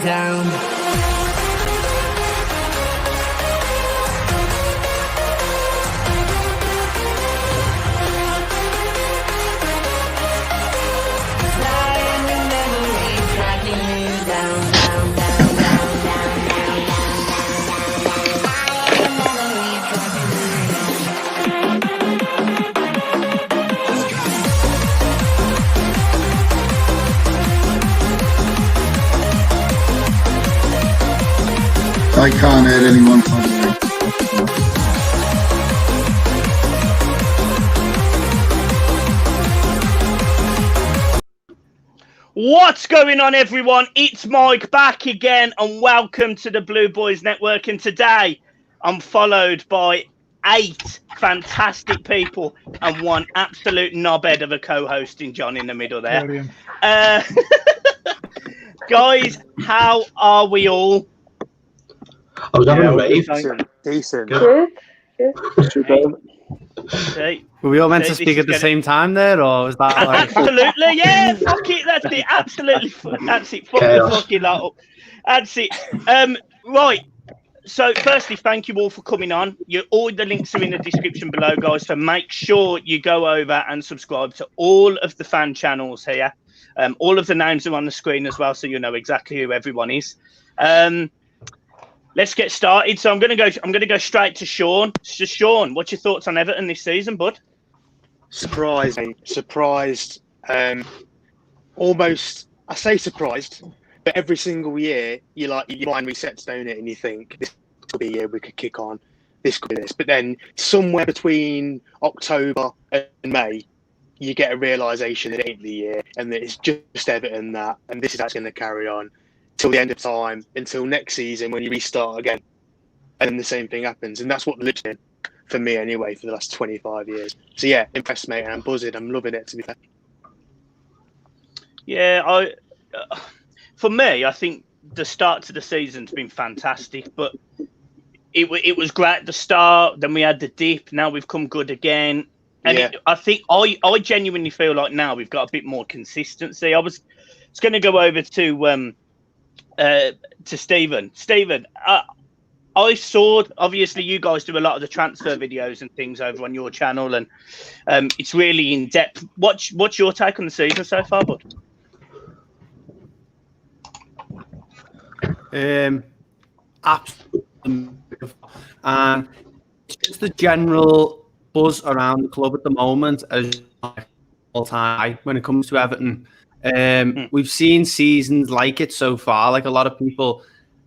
down. Flying in memory, tracking you down, down, down, down, down, down, down, down, down, I can't hear anyone talking. What's going on, everyone? It's Mike back again, and welcome to the Blue Boys Network. And today, I'm followed by 8 fantastic people and one absolute knobhead of a co-hosting John in the middle there. Guys, how are we all? I was having a rave. Decent. Good. See, Were we all meant to speak at the same time there, or was that like... Absolutely, yeah, fuck it, that's it, absolutely, that's it, fuck the fucking lot up. That's it. Right, so firstly, thank you all for coming on. All the links are in the description below, guys, so make sure you go over and subscribe to all of the fan channels here. All of the names are on the screen as well, so you know exactly who everyone is. Let's get started. So I'm gonna go straight to Sean. So Sean, what's your thoughts on Everton this season, bud? Surprised. Almost, I say surprised, but every single year your mind resets, don't it? And you think this could be a year we could kick on. This could be this, but then somewhere between October and May, you get a realization that it ain't the year, and that it's just Everton that, and this is actually going to carry on till the end of time, until next season when you restart again, and then the same thing happens. And that's what the Lips did for me anyway for the last 25 years. So yeah, impressed, mate, and I'm buzzing. I'm loving it, to be fair. Yeah, for me, I think the start to the season's been fantastic, but it was great at the start. Then we had the dip. Now we've come good again, and Yeah. I think I genuinely feel like now we've got a bit more consistency. I was going to go over to Stephen. Stephen, I saw, obviously you guys do a lot of the transfer videos and things over on your channel, and it's really in depth. What's your take on the season so far, bud? Absolutely. And it's just the general buzz around the club at the moment as all time when it comes to Everton. We've seen seasons like it so far. Like a lot of people,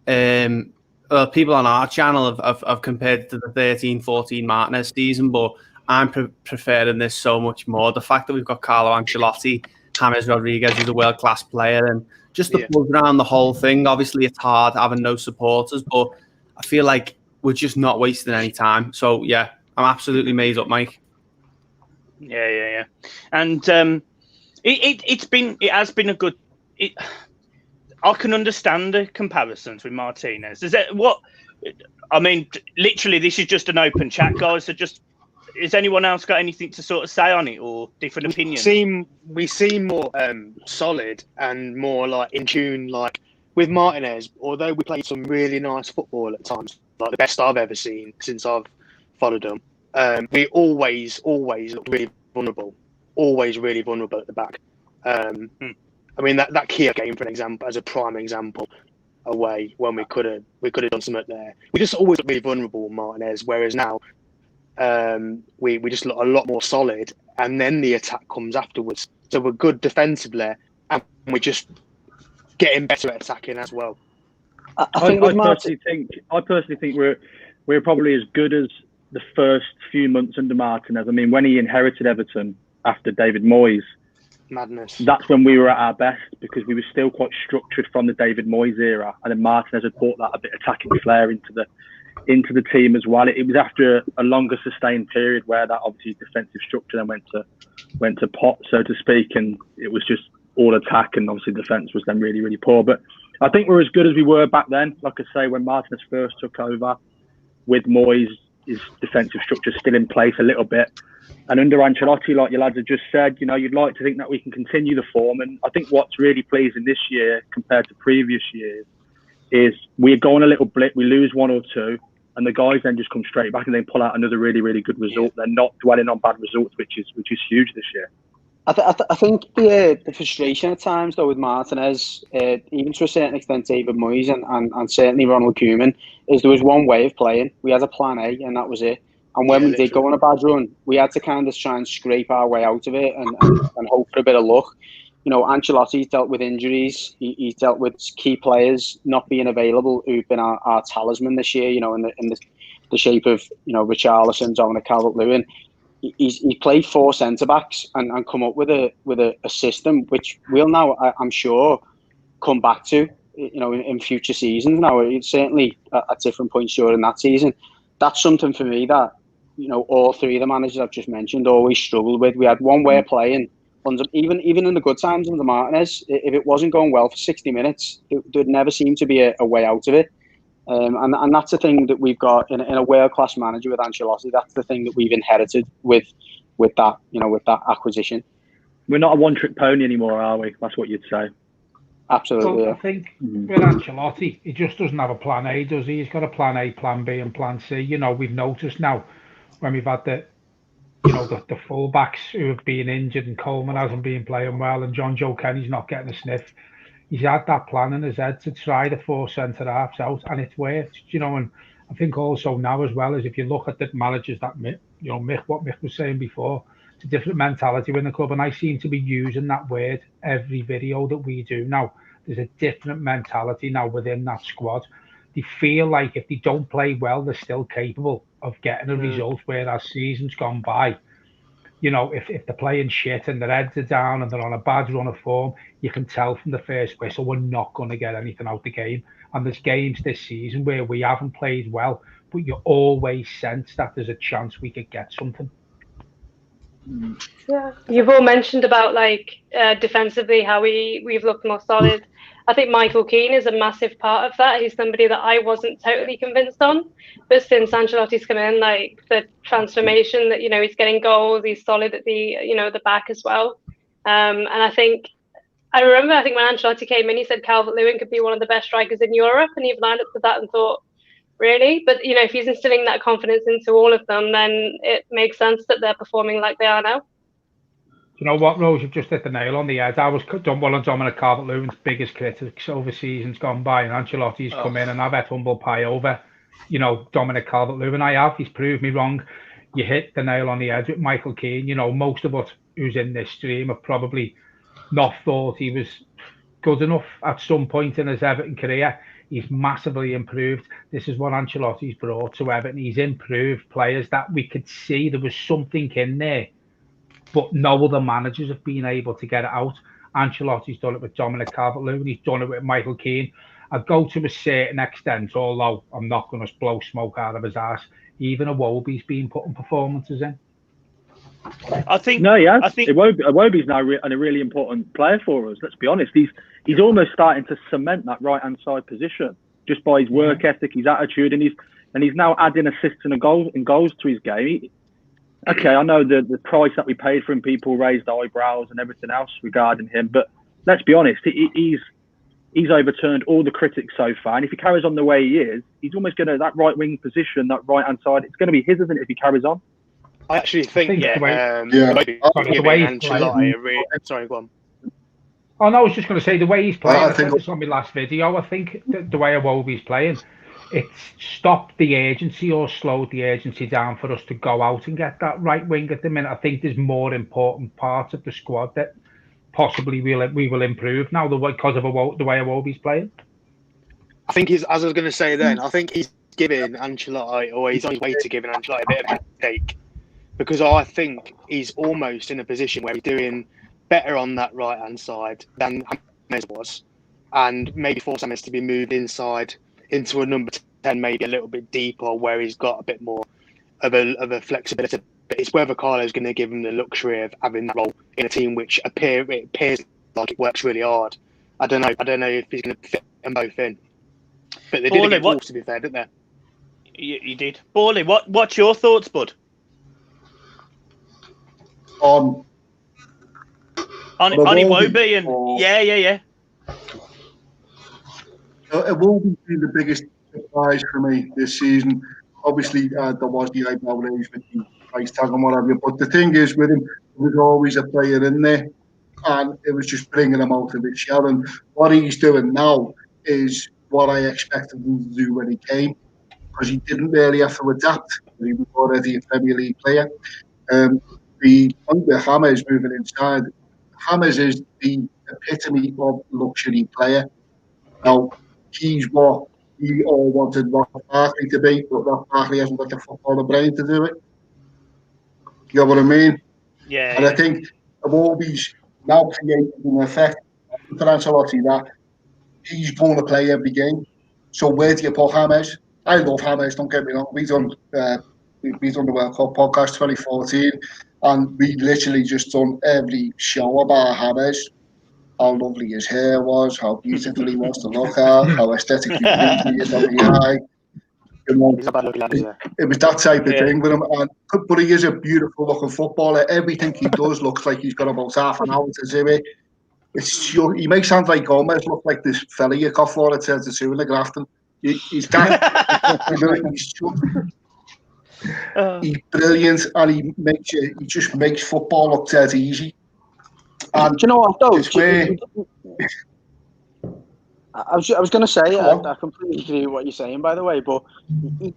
people on our channel have compared to the 13-14 Martinez season, but I'm preferring this so much more. The fact that we've got Carlo Ancelotti, James Rodriguez, who's a world-class player, and just the buzz around the whole thing. Obviously, it's hard having no supporters, but I feel like we're just not wasting any time. So, yeah, I'm absolutely made up, Mike. Yeah. And it has been a good. I can understand the comparisons with Martinez. I mean, literally, this is just an open chat, guys. So, just has anyone else got anything to sort of say on it or different opinions? We seem more solid and more like in tune. Like with Martinez, although we played some really nice football at times, like the best I've ever seen since I've followed them. We always look really vulnerable. Always really vulnerable at the back. I mean that Kia game, for an example, as a prime example, away when we could have done something there. We just always look really vulnerable with Martinez, whereas now we just look a lot more solid, and then the attack comes afterwards. So we're good defensively, and we're just getting better at attacking as well. I personally think we're probably as good as the first few months under Martinez. I mean, when he inherited Everton after David Moyes, madness. That's when we were at our best, because we were still quite structured from the David Moyes era, and then Martinez had brought that a bit attacking flair into the team as well. It was after a longer sustained period where that obviously defensive structure then went to pot, so to speak, and it was just all attack, and obviously defence was then really, really poor. But I think we're as good as we were back then. Like I say, when Martinez first took over with Moyes, his defensive structure still in place a little bit. And under Ancelotti, like your lads have just said, you know, you'd like to think that we can continue the form. And I think what's really pleasing this year compared to previous years is we go on a little blip, we lose 1 or 2, and the guys then just come straight back and then pull out another really, really good result. They're not dwelling on bad results, which is huge this year. I think the frustration at times, though, with Martinez, even to a certain extent, David Moyes and certainly Ronald Koeman, is there was one way of playing. We had a plan A, and that was it. And when we did go on a bad run, we had to kind of try and scrape our way out of it and hope for a bit of luck. You know, Ancelotti's dealt with injuries. He's dealt with key players not being available who've been our talisman this year, you know, in the shape of, you know, Richarlison, Dominic Calvert-Lewin. He's played 4 centre-backs and come up with a system which we'll now, I'm sure, come back to, you know, in future seasons. Now, it's certainly at different points during that season. That's something for me that, you know, all 3 of the managers I've just mentioned always struggled with. We had one way of playing, even in the good times under Martinez. If it wasn't going well for 60 minutes, there'd never seem to be a way out of it. And that's the thing that we've got in a world-class manager with Ancelotti. That's the thing that we've inherited with that, you know, with that acquisition. We're not a one-trick pony anymore, are we? That's what you'd say. Absolutely. Well, I think with Ancelotti, he just doesn't have a plan A, does he? He's got a plan A, plan B, and plan C. You know, we've noticed now when we've had the fullbacks who have been injured and Coleman hasn't been playing well and John Joe Kenny's not getting a sniff. He's had that plan in his head to try the 4 centre-halves out, and it's worked, you know. And I think also now as well as if you look at the managers that, you know, what Mick was saying before, it's a different mentality in the club, and I seem to be using that word every video that we do now. There's a different mentality now within that squad. They feel like if they don't play well, they're still capable of getting a result, whereas seasons gone by, you know, if they're playing shit and their heads are down and they're on a bad run of form, you can tell from the first whistle we're not going to get anything out of the game. And there's games this season where we haven't played well, but you always sense that there's a chance we could get something. Yeah, you've all mentioned about like defensively how we've looked more solid. I think Michael Keane is a massive part of that. He's somebody that I wasn't totally convinced on, but since Ancelotti's come in, like the transformation that, you know, he's getting goals, he's solid at the, you know, the back as well. And I think when Ancelotti came in, he said Calvert-Lewin could be one of the best strikers in Europe, and even I looked at that and thought, really? But, you know, if he's instilling that confidence into all of them, then it makes sense that they're performing like they are now. You know what, Rose? You've just hit the nail on the head. I was one of Dominic Calvert-Lewin's biggest critics over seasons gone by, and Ancelotti's come in, and I've had humble pie over, you know, Dominic Calvert-Lewin. I have. He's proved me wrong. You hit the nail on the head with Michael Keane. You know, most of us who's in this stream have probably not thought he was good enough at some point in his Everton career. He's massively improved. This is what Ancelotti's brought to Everton. He's improved players that we could see there was something in there, but no other managers have been able to get it out. Ancelotti's done it with Dominic Calvert-Lewin. He's done it with Michael Keane. I'd go to a certain extent, although I'm not going to blow smoke out of his ass. Even Iwobi's been putting performances in. I think Iwobi's now a really important player for us. Let's be honest. He's almost starting to cement that right-hand side position just by his work ethic, his attitude, and he's now adding assists and goals to his game. Okay, I know the price that we paid for him, people raised eyebrows and everything else regarding him, but let's be honest, he's overturned all the critics so far, and if he carries on the way he is, he's almost going to, that right wing position, that right hand side, it's going to be his, isn't it, if he carries on? I actually think the way sorry, go on. Oh no, I was just going to say the way he's playing. I said this on my last video. I think the way Iwobi's playing, it's stopped the urgency or slowed the urgency down for us to go out and get that right wing at the minute. I think there's more important parts of the squad that possibly we will improve now because of the way Iwobi's playing. I think as I was going to say then, I think he's giving Ancelotti, or he's on his way to giving Ancelotti a bit of a headache, because I think he's almost in a position where he's doing better on that right hand side than James was, and maybe force James to be moved inside into a number 10, maybe a little bit deeper, where he's got a bit more of a flexibility. But it's whether Carlo's going to give him the luxury of having that role in a team which appears like it works really hard. I don't know if he's going to fit them both in. But they did against Wolves, to be fair, didn't they? You did. Borley, what's your thoughts, bud? On Iwobi and yeah. It will be the biggest surprise for me this season. Obviously, there was the eyebrow raise with the price tag and what have you. But the thing is, with him, there was always a player in there, and it was just bringing him out of his shell. And what he's doing now is what I expected him to do when he came, because he didn't really have to adapt. He was already a Premier League player. The point with Hammers moving inside, Hammers is the epitome of luxury player. Now, he's what we all wanted Ross Barkley to be, but Ross Barkley hasn't got the footballer brain to do it. You know what I mean? Yeah. And I think of all these now created an effect for Ancelotti that he's going to play every game. So where do you put James? I love James, don't get me wrong. We done the World Cup podcast 2014, and we literally just done every show about James. How lovely his hair was, how beautiful he was to look at, how aesthetically pleasing he is on the eye. You know, it was that type of thing with him. But he is a beautiful looking footballer. Everything he does looks like he's got about half an hour to do it. He makes sound like Gomez look like this fella you got for it says the two in the Grafton. He's brilliant, and he just makes football look dead easy. And do you know what though? I was going to say, I completely agree with what you're saying, by the way, but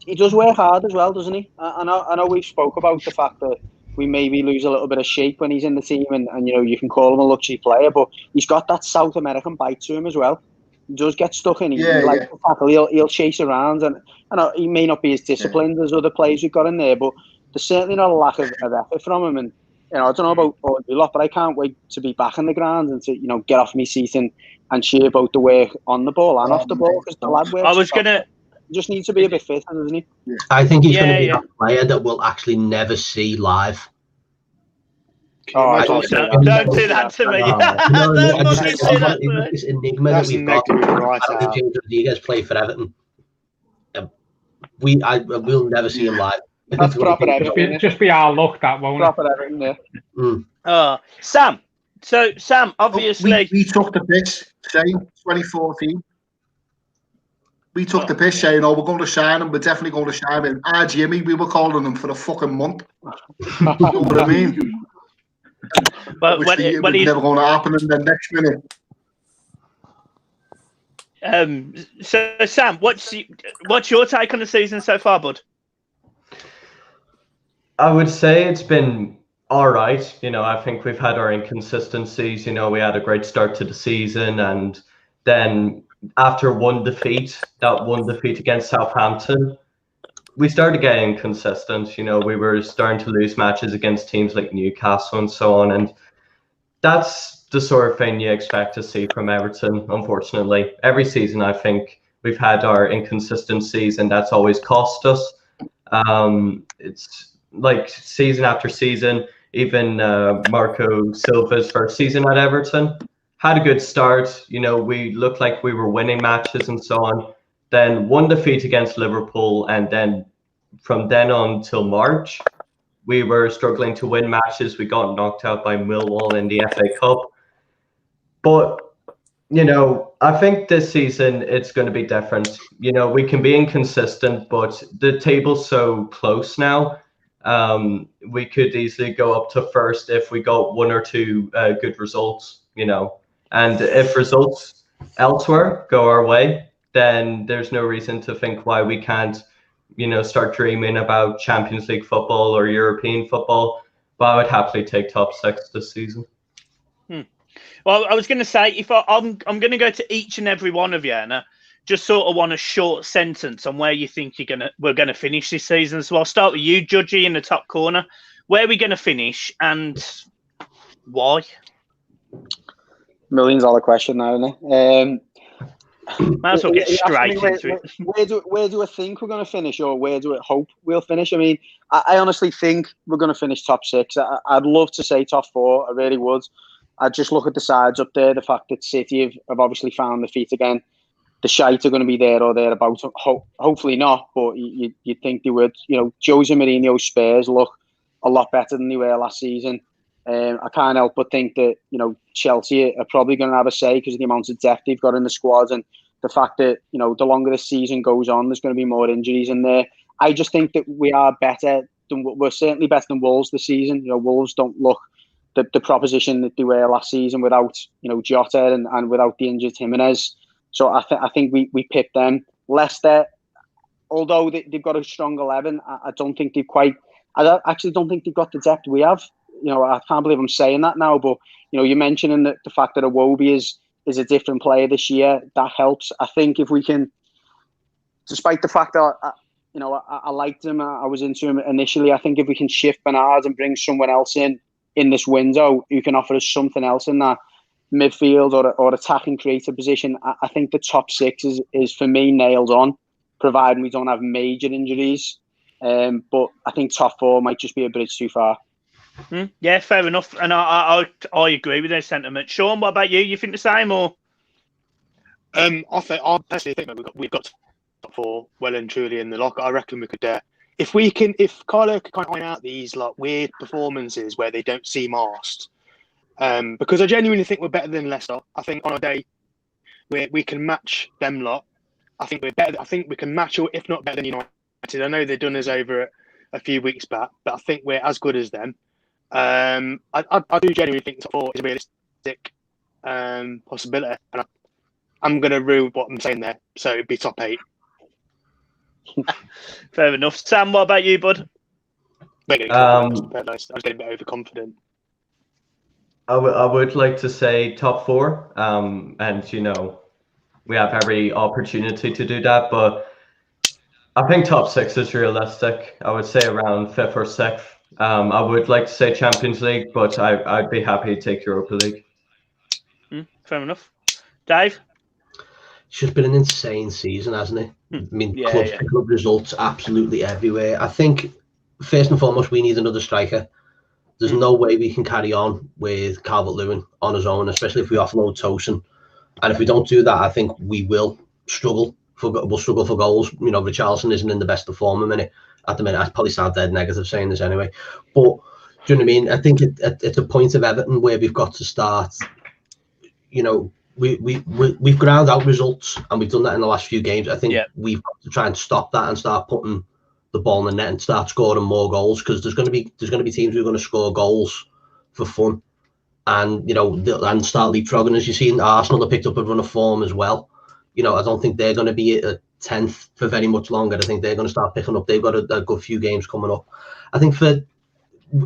he does work hard as well, doesn't he? I know we spoke about the fact that we maybe lose a little bit of shape when he's in the team, and you know, you can call him a luxury player, but he's got that South American bite to him as well. He does get stuck in. He likes to tackle. He'll chase around, and I know he may not be as disciplined as other players we've got in there, but there's certainly not a lack of effort from him. And you know, I don't know about all you lot, but I can't wait to be back in the ground and to, you know, get off my seat and cheer about the work on the ball and off the ball, because the lad works. He just needs to be a bit fitter, doesn't he? I think he's going to be a player that we'll actually never see live. Don't do that to me. Don't say that to me. This enigma that we've got. How did James Rodriguez play for Everton? We'll never see him live. That's proper Everton. Just be our luck, that won't it? Proper Everton, yeah. Sam. So, Sam, obviously... We took the piss, saying 2014. We took the piss saying, we're going to sign him, we're definitely going to sign him. Jimmy, we were calling him for a fucking month. You know what I mean? But it was never going to happen in the next minute. So, Sam, what's your take on the season so far, bud? I would say it's been all right. You know, I think we've had our inconsistencies. You know, we had a great start to the season, and then after one defeat against Southampton, we started getting inconsistent. You know, we were starting to lose matches against teams like Newcastle and so on, and that's the sort of thing you expect to see from Everton, unfortunately. Every season, I think we've had our inconsistencies, and that's always cost us. It's like season after season, even Marco Silva's first season at Everton had a good start. You know, we looked like we were winning matches and so on. Then one defeat against Liverpool, and then from then on till March, we were struggling to win matches. We got knocked out by Millwall in the FA Cup. But, you know, I think this season it's going to be different. You know, we can be inconsistent, but the table's so close now. We could easily go up to first if we got one or two good results, you know. And if results elsewhere go our way, then there's no reason to think why we can't, you know, start dreaming about Champions League football or European football. But I would happily take top 6 this season. Well, I was going to say, if I'm going to go to each and every one of you, and just sort of want a short sentence on where you think we're going to finish this season. So I'll start with you, Judgy, in the top corner. Where are we going to finish, and why? $1 million question now, isn't it? Might as well get straight into it. Where do I think we're going to finish, or where do I hope we'll finish? I mean, I honestly think we're going to finish top 6. I'd love to say top 4. I really would. I'd just look at the sides up there. The fact that City have obviously found their feet again. The shite are going to be there or thereabouts. Hopefully not, but you'd think they would. You know, Jose Mourinho's Spurs look a lot better than they were last season. I can't help but think that, you know, Chelsea are probably going to have a say because of the amount of depth they've got in the squad, and the fact that, you know, the longer the season goes on, there's going to be more injuries in there. I just think that we're certainly better than Wolves this season. You know, Wolves don't look the proposition that they were last season without, you know, Jota and without the injured Jimenez. So I think we pipped them. Leicester, although they've got a strong 11, I don't think I actually don't think they've got the depth we have. You know, I can't believe I'm saying that now, but, you know, you're mentioning the fact that Iwobi is a different player this year. That helps. I think if we can, despite the fact that, you know, I liked him, I was into him initially, I think if we can shift Bernard and bring someone else in this window who can offer us something else in that midfield or attacking creative position, I think the top 6 is for me nailed on, providing we don't have major injuries. But I think top 4 might just be a bridge too far. Yeah, fair enough. And I agree with their sentiment. Sean, what about you? You think the same, or? I personally think that we've got top 4 well and truly in the lock. I reckon we could. If Carlo could kind of iron out these like weird performances where they don't seem arsed, because I genuinely think we're better than Leicester. I think on a day where we can match them lot, I think we're better. I think we can match, or if not better than United. I know they've done us over a few weeks back, but I think we're as good as them. I do genuinely think top 4 is a realistic possibility, and I'm going to rule what I'm saying there. So it'd be top 8. Fair enough. Sam, what about you, bud? I was getting a bit overconfident. I would like to say top 4, and you know, we have every opportunity to do that, but I think top 6 is realistic. I would say around 5th or 6th. I would like to say Champions League, but I'd be happy to take Europa League. Fair enough. Dave? It's just been an insane season, hasn't it? I mean, club results absolutely everywhere. I think, first and foremost, we need another striker. There's no way we can carry on with Calvert-Lewin on his own, especially if we offload Tosin. And if we don't do that, I think we will struggle. We'll struggle for goals. You know, Richarlison isn't in the best of form at the minute. I probably sound dead negative saying this anyway. But, do you know what I mean? I think it's a point of Everton where we've got to start, you know, we've ground out results, and we've done that in the last few games. I think we've got to try and stop that and start putting the ball in the net and start scoring more goals, because there's going to be teams who are going to score goals for fun, and you know, and start leapfrogging. As you've seen, Arsenal have picked up a run of form as well. You know, I don't think they're going to be at 10th for very much longer. I think they're going to start picking up. They've got a good few games coming up. I think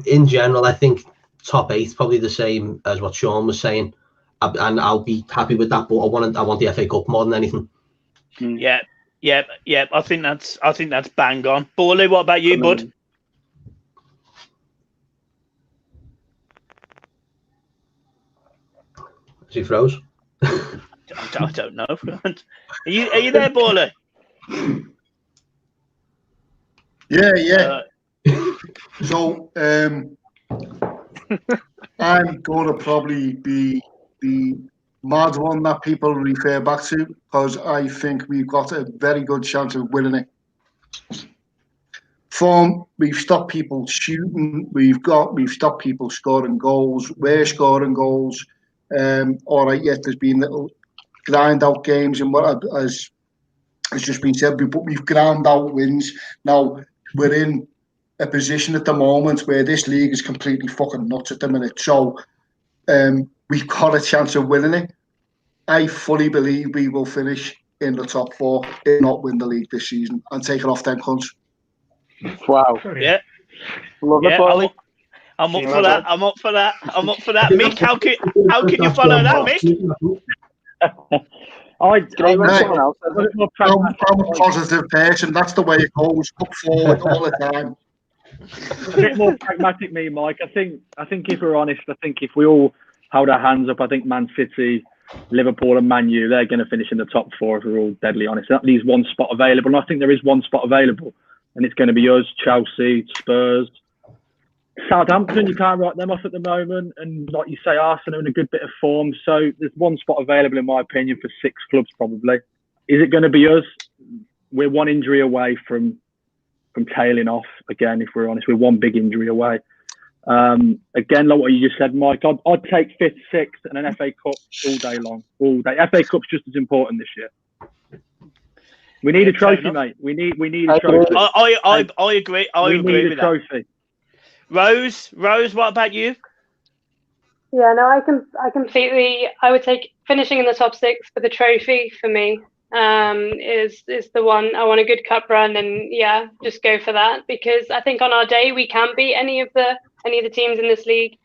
in general, I think top 8 probably the same as what Sean was saying. And I'll be happy with that, but I want the FA Cup more than anything. Yeah. I think that's bang on. Borley, what about you, bud? Is he froze? I don't know. Are you there, Borley? Yeah. So I'm going to probably be the mad one that people refer back to, because I think we've got a very good chance of winning it. We've stopped people shooting. We've stopped people scoring goals. We're scoring goals. All right, yes, there's been little grind out games and what has just been said, but we've ground out wins. Now we're in a position at the moment where this league is completely fucking nuts at the minute. So we've got a chance of winning it. I fully believe we will finish in the top 4, if not win the league this season, and take it off them cunts. Wow. Yeah. Love it, Borley. I'm up for that. I'm up for that. Mick, how can you follow that, Mick? I'm a positive person. That's the way it goes. Up forward all the time. A bit more pragmatic, me, Mike. I think if we're honest, I think if we all hold our hands up, I think Man City, Liverpool, and Man U, they're going to finish in the top 4 if we're all deadly honest. That leaves one spot available, and I think there is one spot available, and it's going to be us, Chelsea, Spurs, Southampton. You can't write them off at the moment, and like you say, Arsenal in a good bit of form. So there's one spot available, in my opinion, for 6 clubs probably. Is it going to be us? We're one injury away from tailing off again. If we're honest, we're one big injury away. Again, like what you just said, Mike, I'd take 5th, 6th, and an FA Cup all day long, all day. FA Cup's just as important this year. We need a trophy, mate. We need a trophy. I agree. I agree with a trophy. Rose, what about you? Yeah, no, I would take finishing in the top 6 for the trophy for me. Is the one. I want a good cup run, and yeah, just go for that, because I think on our day we can beat any of the teams in this league.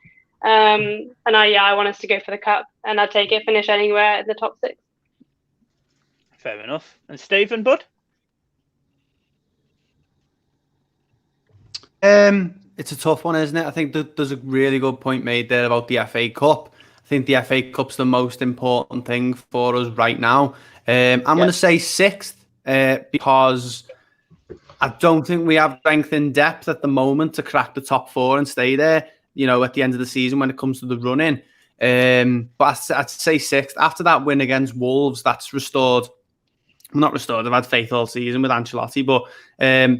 And I want us to go for the cup, and I'd take it, finish anywhere in the top 6. Fair enough. And Stephen, bud? It's a tough one, isn't it? I think there's a really good point made there about the FA Cup. I think the FA Cup's the most important thing for us right now. I'm going to say 6th because I don't think we have strength in depth at the moment to crack the top 4 and stay there, you know, at the end of the season when it comes to the running. But I'd say 6th. After that win against Wolves, that's restored. Not restored. I've had faith all season with Ancelotti, but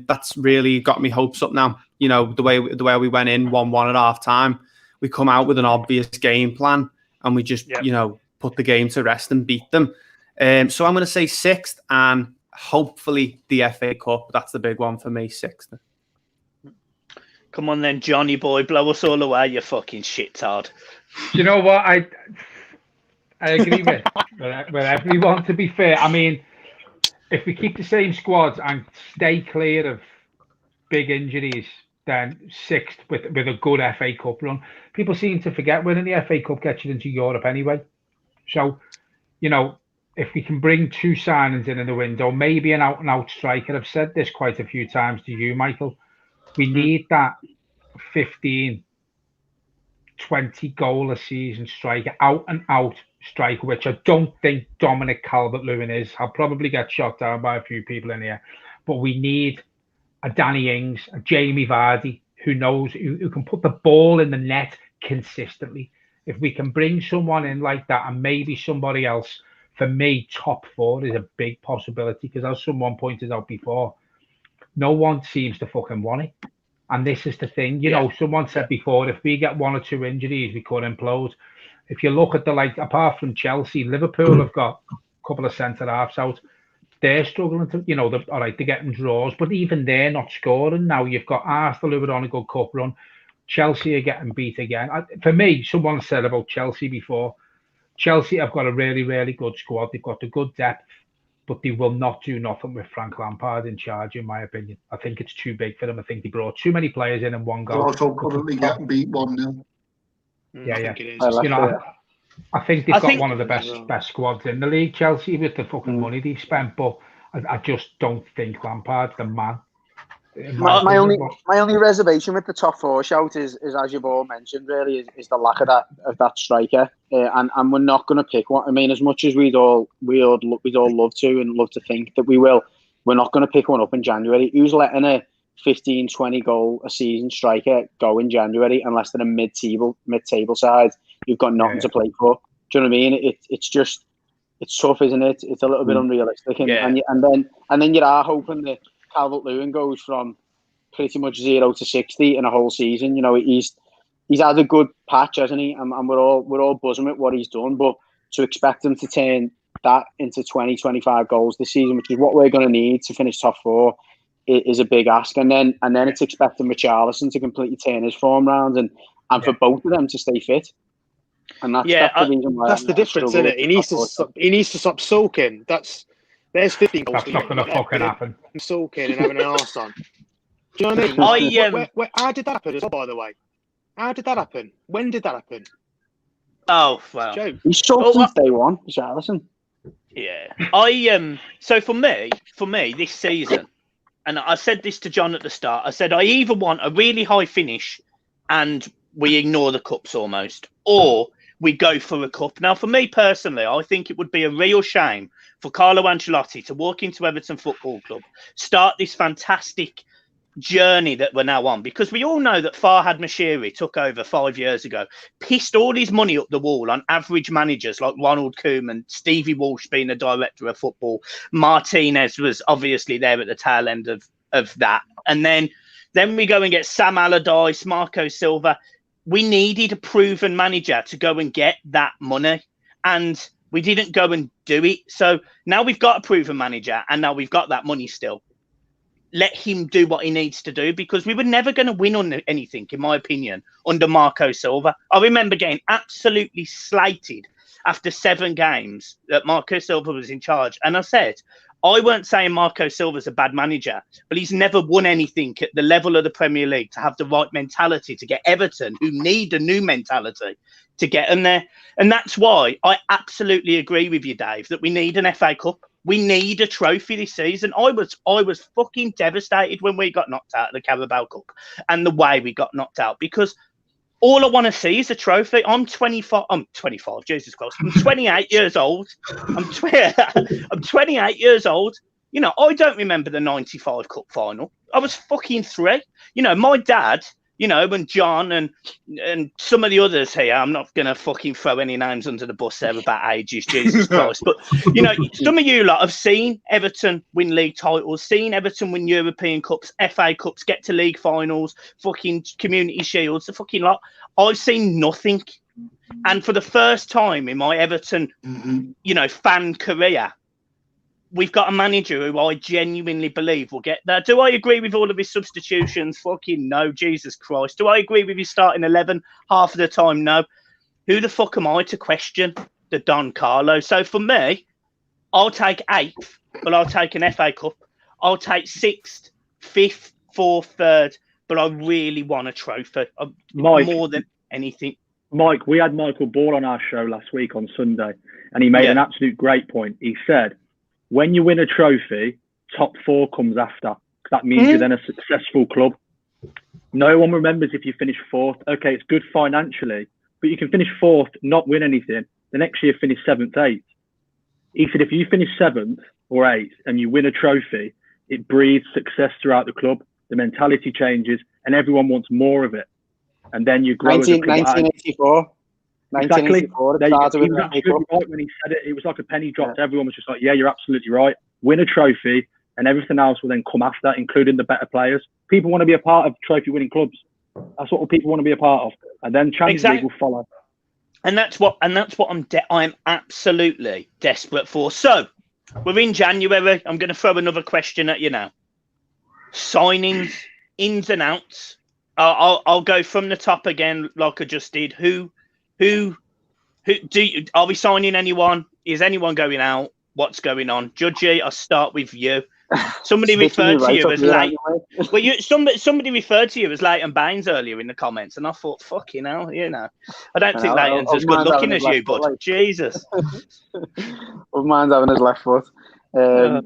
that's really got me hopes up now. You know, the way we went in 1-1 at half time, we come out with an obvious game plan, and we just you know, put the game to rest and beat them. So I'm going to say 6th, and hopefully the FA Cup. That's the big one for me, 6th. Come on then, Johnny boy, blow us all away, you fucking shit-tard. Do you know what? I agree with everyone, to be fair. I mean, if we keep the same squads and stay clear of big injuries, then 6th with a good FA Cup run. People seem to forget winning the FA Cup gets you into Europe anyway. So, you know, if we can bring 2 signings in the window, maybe an out-and-out striker. I've said this quite a few times to you, Michael. We need that 15, 20 goal a season striker, out-and-out striker, which I don't think Dominic Calvert-Lewin is. I'll probably get shot down by a few people in here. But we need a Danny Ings, a Jamie Vardy, who can put the ball in the net consistently. If we can bring someone in like that, and maybe somebody else, for me, top 4 is a big possibility, because as someone pointed out before, no one seems to fucking want it. And this is the thing, you know, someone said before, if we get 1 or 2 injuries, we could implode. If you look at apart from Chelsea, Liverpool have got a couple of centre-halves out. They're struggling to, you know, they're getting draws, but even they're not scoring. Now you've got Arsenal who are on a good cup run. Chelsea are getting beat again. For me, someone said about Chelsea before, Chelsea have got a really, really good squad. They've got the good depth, but they will not do nothing with Frank Lampard in charge, in my opinion. I think it's too big for them. I think they brought too many players in one go. They're also currently getting beat 1-0. Yeah. I think it is. You know, I think they've got one of the best squads in the league, Chelsea, with the fucking money they've spent, but I just don't think Lampard's the man. My only reservation with the top 4 shout is as you've all mentioned, really, is the lack of that striker, and we're not going to pick one. I mean, as much as we'd all love to and love to think that we will, we're not going to pick one up in January. Who's letting a 15, 20 goal a season striker go in January unless they're a mid-table side? You've got nothing to play for. Do you know what I mean? It's tough, isn't it? It's a little bit unrealistic, and then you are hoping that Calvert-Lewin goes from pretty much 0 to 60 in a whole season. You know, he's had a good patch, hasn't he? And we're all buzzing with what he's done. But to expect him to turn that into 20, 25 goals this season, which is what we're going to need to finish top 4, is a big ask. And then it's expecting Richarlison to completely turn his form round and for both of them to stay fit. And that's the reason why. That's the difference, isn't it? He needs to stop sulking. There's 15 goals. That's not going to fucking happen. Sulking and having an arse on. Do you know what I mean? How did that happen as well, by the way? How did that happen? When did that happen? Oh, well. He's sulked since day one, Richarlison. Yeah. So for me, this season, and I said this to John at the start, I said I either want a really high finish and we ignore the cups almost, or we go for a cup. Now, for me personally, I think it would be a real shame for Carlo Ancelotti to walk into Everton Football Club, start this fantastic journey that we're now on, because we all know that Farhad Moshiri took over 5 years ago, pissed all his money up the wall on average managers like Ronald Koeman, Stevie Walsh being the director of football. Martinez was obviously there at the tail end of that. And then we go and get Sam Allardyce, Marco Silva. We needed a proven manager to go and get that money. And We didn't go and do it. So now we've got a proven manager, and now we've got that money still. Let him do what he needs to do, because we were never going to win on anything, in my opinion, under Marco Silva. I remember getting absolutely slated after 7 games that Marco Silva was in charge. And I said, I weren't saying Marco Silva's a bad manager, but he's never won anything at the level of the Premier League to have the right mentality to get Everton, who need a new mentality, to get them there. And that's why I absolutely agree with you, Dave, that we need an FA Cup. We need a trophy this season. I was fucking devastated when we got knocked out of the Carabao Cup and the way we got knocked out, because all I want to see is a trophy. I'm 25, Jesus Christ. I'm 28 years old. I'm 28 years old. You know, I don't remember the 95 Cup final. I was fucking 3. You know, my dad, you know, and John and some of the others here, I'm not going to fucking throw any names under the bus there about ages, Jesus Christ. But, you know, some of you lot have seen Everton win league titles, seen Everton win European Cups, FA Cups, get to league finals, fucking Community Shields, the fucking lot. I've seen nothing. And for the first time in my Everton, you know, fan career, we've got a manager who I genuinely believe will get there. Do I agree with all of his substitutions? Fucking no, Jesus Christ. Do I agree with his starting 11 half of the time? No. Who the fuck am I to question the Don Carlo? So for me, I'll take 8th, but I'll take an FA Cup. I'll take 6th, 5th, 4th, 3rd, but I really want a trophy more than anything. Mike, we had Michael Ball on our show last week on Sunday, and he made an absolute great point. He said, when you win a trophy, top 4 comes after. That means you're then a successful club. No one remembers if you finish 4th. Okay, it's good financially, but you can finish 4th, not win anything. The next year, finish 7th, 8th. He said, if you finish 7th or 8th and you win a trophy, it breeds success throughout the club. The mentality changes, and everyone wants more of it. And then you grow as a club. 1984. Exactly. He was absolutely right when he said it. It was like a penny dropped. Everyone was just like, yeah, you're absolutely right. Win a trophy, and everything else will then come after, including the better players. People want to be a part of trophy-winning clubs. That's what people want to be a part of. And then Champions League will follow. And that's what I'm absolutely desperate for. So, we're in January. I'm going to throw another question at you now. Signings, ins and outs. I'll go from the top again, like I just did. Are we signing anyone? Is anyone going out? What's going on? Judgy, I'll start with you. Somebody referred to you as late. Well, somebody referred to you as Leighton Baines earlier in the comments, and I thought, fucking hell, you know. I don't think Leighton's as good looking as you, but Jesus. Of mine's having his left foot. Yeah,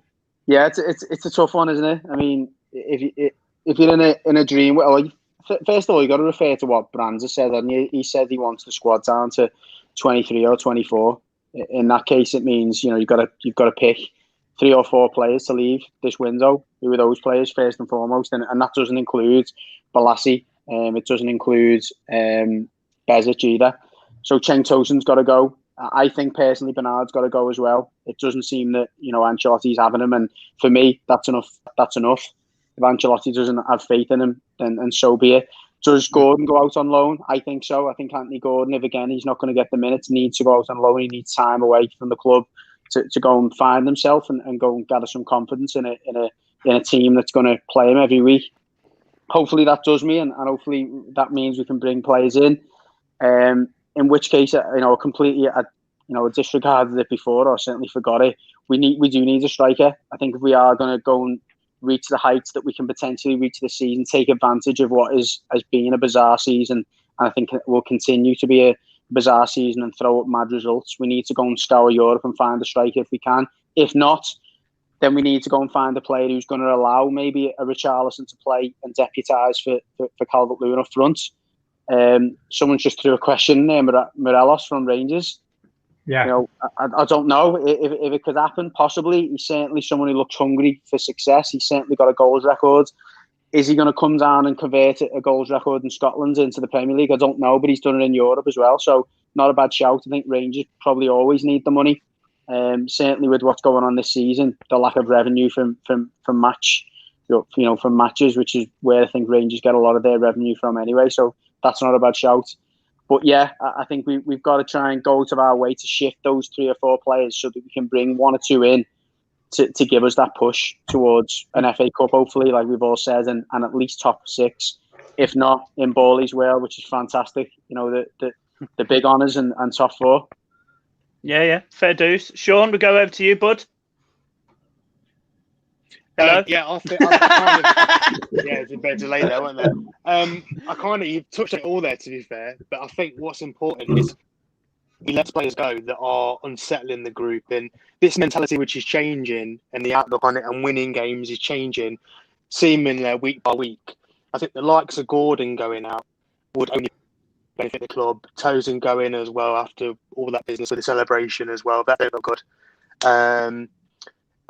it's a tough one, isn't it? I mean, if you're in a dream, well, first of all, you got to refer to what Brands has said, and he said he wants the squad down to 23 or 24. In that case, it means you've got to pick 3 or 4 players to leave this window. Who are those players first and foremost? And that doesn't include Balassi. It doesn't include Bezic either. So Cenk Tosun's got to go. I think personally Bernard's got to go as well. It doesn't seem that Ancelotti's having him, and for me that's enough. That's enough. If Ancelotti doesn't have faith in him, then so be it. Does Gordon go out on loan? I think so. I think Anthony Gordon, if again he's not going to get the minutes, needs to go out on loan. He needs time away from the club to go and find himself and go and gather some confidence in a team that's going to play him every week. Hopefully that does me, and hopefully that means we can bring players in. In which case, completely, disregarded it before, or certainly forgot it. We do need a striker. I think if we are going to go and reach the heights that we can potentially reach this season, take advantage of what has been a bizarre season, and I think it will continue to be a bizarre season and throw up mad results. We need to go and scour Europe and find a striker if we can. If not, then we need to go and find a player who's going to allow maybe a Richarlison to play and deputise for Calvert-Lewin up front. Someone just threw a question there, Morelos from Rangers. Yeah. I don't know if it could happen. Possibly. He's certainly someone who looks hungry for success. He's certainly got a goals record. Is he going to come down and convert a goals record in Scotland into the Premier League? I don't know, but he's done it in Europe as well. So not a bad shout. I think Rangers probably always need the money. Certainly with what's going on this season, the lack of revenue from matches, which is where I think Rangers get a lot of their revenue from anyway. So that's not a bad shout. But yeah, I think we've got to try and go to our way to shift those 3 or 4 players so that we can bring 1 or 2 in to give us that push towards an FA Cup, hopefully, like we've all said, and at least top 6, if not in Bowley's world, which is fantastic. You know, the big honours and top 4. Yeah, fair dues. Sean, we go over to you, bud. Hello. I think I kind of, it's a bit delayed there, wasn't there? I kind of, you touched on it all there, to be fair. But I think what's important is we let players go that are unsettling the group, and this mentality which is changing, and the outlook on it and winning games is changing, seemingly week by week. I think the likes of Gordon going out would only benefit the club. Tosin going as well after all that business with the celebration as well. That looked good.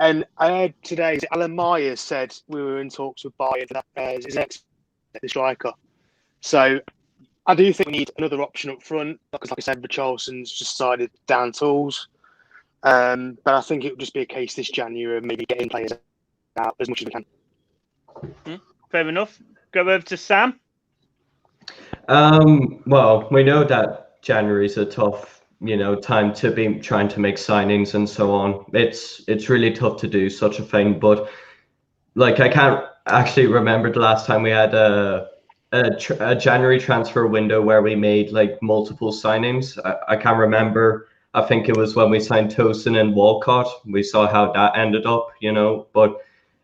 And I heard today, Alan Myers said we were in talks with Bayern for his next striker. So I do think we need another option up front. Because like I said, Richarlison's just decided down tools. But I think it would just be a case this January of maybe getting players out as much as we can. Fair enough. Go over to Sam. Well, we know that January is a tough time to be trying to make signings and so on. It's really tough to do such a thing, but like I can't actually remember the last time we had a January transfer window where we made like multiple signings. I can't remember. I think it was when we signed Tosin and Walcott. We saw how that ended up, but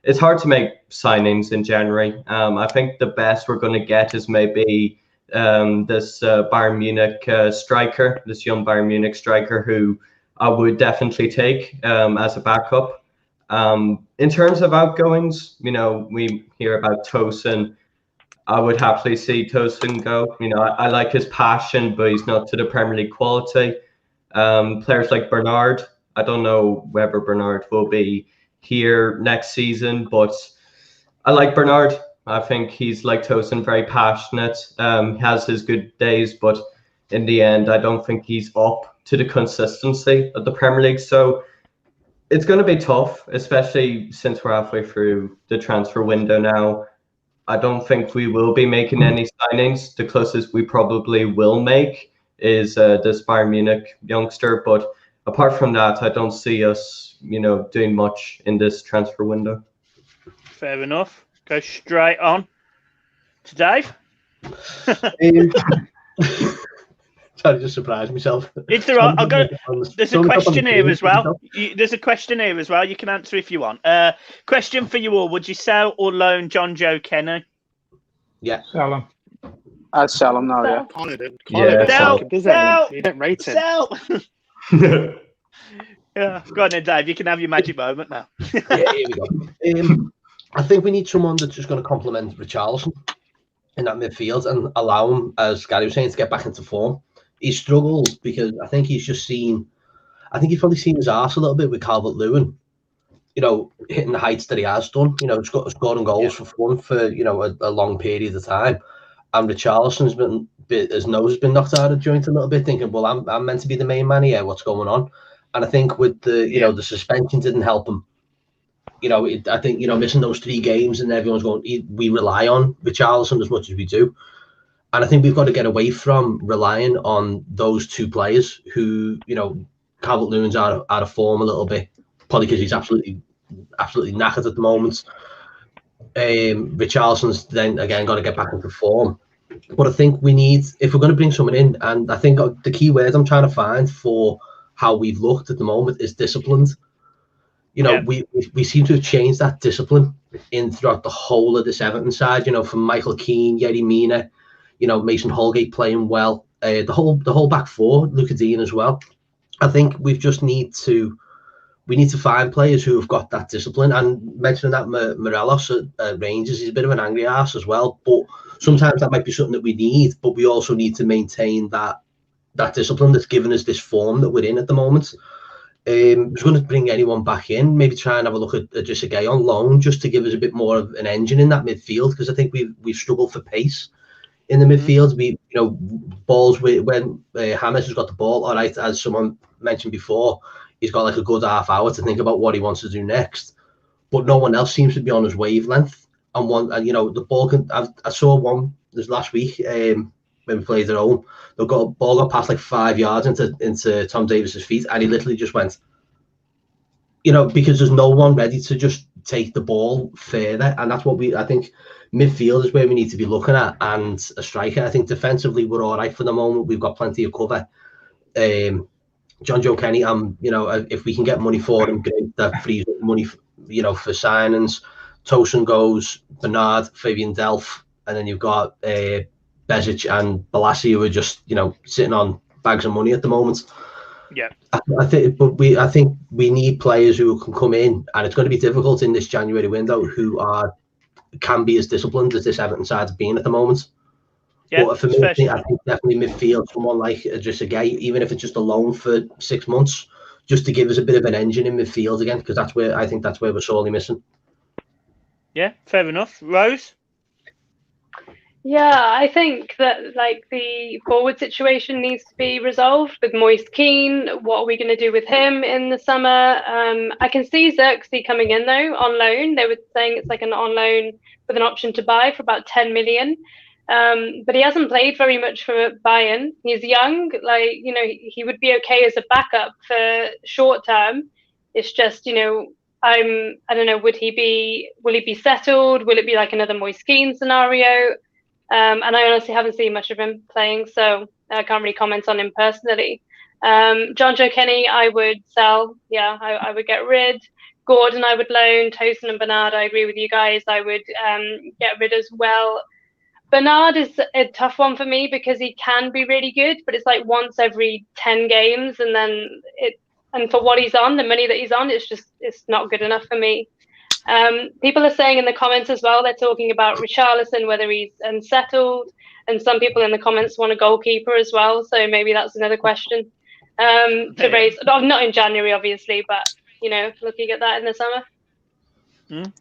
it's hard to make signings in January. I think the best we're going to get is maybe this Bayern Munich striker, this young Bayern Munich striker who I would definitely take as a backup. In terms of outgoings, we hear about Tosin. I would happily see Tosin go. I like his passion, but he's not to the Premier League quality. Players like Bernard, I don't know whether Bernard will be here next season, but I like Bernard. I think he's like Tosin, very passionate. He has his good days, but in the end, I don't think he's up to the consistency of the Premier League. So it's going to be tough, especially since we're halfway through the transfer window now. I don't think we will be making any signings. The closest we probably will make is this Bayern Munich youngster. But apart from that, I don't see us, doing much in this transfer window. Fair enough. Go straight on to Dave. Sorry, just surprised myself. It's all right. There's a question here as well. There's a question here as well. You can answer if you want. Question for you all: would you sell or loan John Joe Kenny? Yeah, sell him. I'd sell him now. Sell. You don't rate him. Sell. Yeah, go on then, Dave. You can have your magic moment now. Yeah, here we go. I think we need someone that's just going to complement Richarlison in that midfield and allow him, as Gary was saying, to get back into form. He struggles because I think he's probably seen his arse a little bit with Calvert-Lewin, hitting the heights that he has done, scoring goals for fun for, a long period of time. And Richarlison's his nose has been knocked out of joint a little bit, thinking, well, I'm meant to be the main man here, what's going on? And I think with the, the suspension didn't help him. I think, missing those 3 games and everyone's going, we rely on Richarlison as much as we do. And I think we've got to get away from relying on those 2 players who, Calvert-Lewin's out of form a little bit, probably because he's absolutely knackered at the moment. Richarlison's then, again, got to get back into form. But I think we need, if we're going to bring someone in, and I think the key word I'm trying to find for how we've looked at the moment is disciplined. We seem to have changed that discipline throughout the whole of this Everton side. From Michael Keane, Yerry Mina, Mason Holgate playing well, the whole back 4, Luca Dean as well. I think we need to find players who have got that discipline. And mentioning that Morelos at Rangers, he's a bit of an angry ass as well. But sometimes that might be something that we need. But we also need to maintain that discipline that's given us this form that we're in at the moment. I was going to bring anyone back in, maybe try and have a look at just a guy on loan, just to give us a bit more of an engine in that midfield, because I think we've struggled for pace in the midfield. Balls when James has got the ball, all right, as someone mentioned before, he's got like a good half hour to think about what he wants to do next, but no one else seems to be on his wavelength. And the ball can. I saw one this last week. when we played at home. The ball got passed like 5 yards into Tom Davis's feet, and he literally just went, because there's no one ready to just take the ball further, and that's what I think midfield is where we need to be looking at, and a striker. I think defensively we're all right for the moment. We've got plenty of cover. John Joe Kenny, if we can get money for him, great. That frees up money, for signings. Tosin goes, Bernard, Fabian Delph, and then you've got Bezic and Balassi, who are just sitting on bags of money at the moment. Yeah, I think we need players who can come in, and it's going to be difficult in this January window, who can be as disciplined as this Everton side have been at the moment. Yeah, but for me, I think definitely midfield, someone like just a guy, even if it's just a loan for 6 months, just to give us a bit of an engine in midfield again, because that's where we're sorely missing. Yeah, fair enough. Rose? Yeah, I think that the forward situation needs to be resolved with Moise Kean. What are we going to do with him in the summer? I can see Xerxes coming in though on loan. They were saying it's like an on loan with an option to buy for about 10 million. But he hasn't played very much for Bayern. He's young, he would be okay as a backup for short term. It's just, I don't know, will he be settled? Will it be like another Moise Kean scenario? And I honestly haven't seen much of him playing, so I can't really comment on him personally. John Joe Kenny, I would sell. Yeah, I would get rid. Gordon, I would loan. Tosin and Bernard, I agree with you guys. I would get rid as well. Bernard is a tough one for me because he can be really good, but it's like once every 10 games, and then and for what he's on, the money that he's on, it's not good enough for me. People are saying in the comments as well, they're talking about Richarlison, whether he's unsettled, and some people in the comments want a goalkeeper as well, so maybe that's another question to raise. Not in January, obviously, but looking at that in the summer.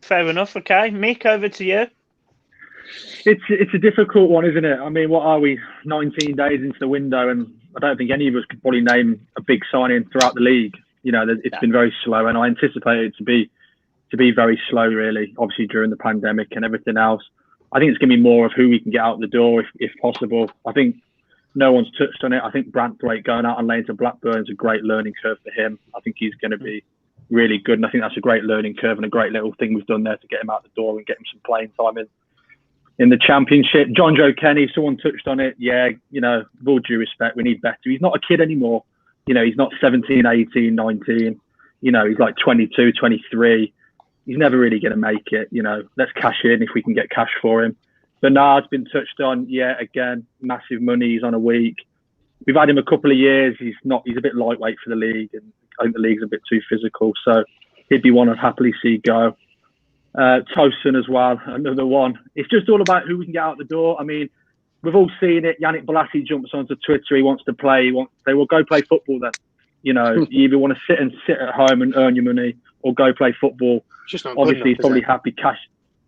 Fair enough. Okay, Mick, over to you. It's a difficult one, isn't it? I mean, what are we, 19 days into the window, and I don't think any of us could probably name a big signing throughout the league. It's been very slow, and I anticipate it to be very slow, really, obviously during the pandemic and everything else. I think it's going to be more of who we can get out the door if possible. I think no one's touched on it. I think Branthwaite going out and laying to Blackburn is a great learning curve for him. I think he's going to be really good, and I think that's a great learning curve and a great little thing we've done there to get him out the door and get him some playing time in the Championship. John Joe Kenny, someone touched on it. Yeah, with all due respect, we need better. He's not a kid anymore. He's not 17, 18, 19. He's like 22, 23. He's never really going to make it. Let's cash in if we can get cash for him. Bernard's been touched on. Yeah, again, massive money. He's on a week. We've had him a couple of years. He's a bit lightweight for the league, and I think the league's a bit too physical. So he'd be one I'd happily see go. Tosin as well, another one. It's just all about who we can get out the door. I mean, we've all seen it. Yannick Bolasie jumps onto Twitter. He wants to play. They will go play football then. You either want to sit at home and earn your money, or go play football. Obviously, he's probably happy cash.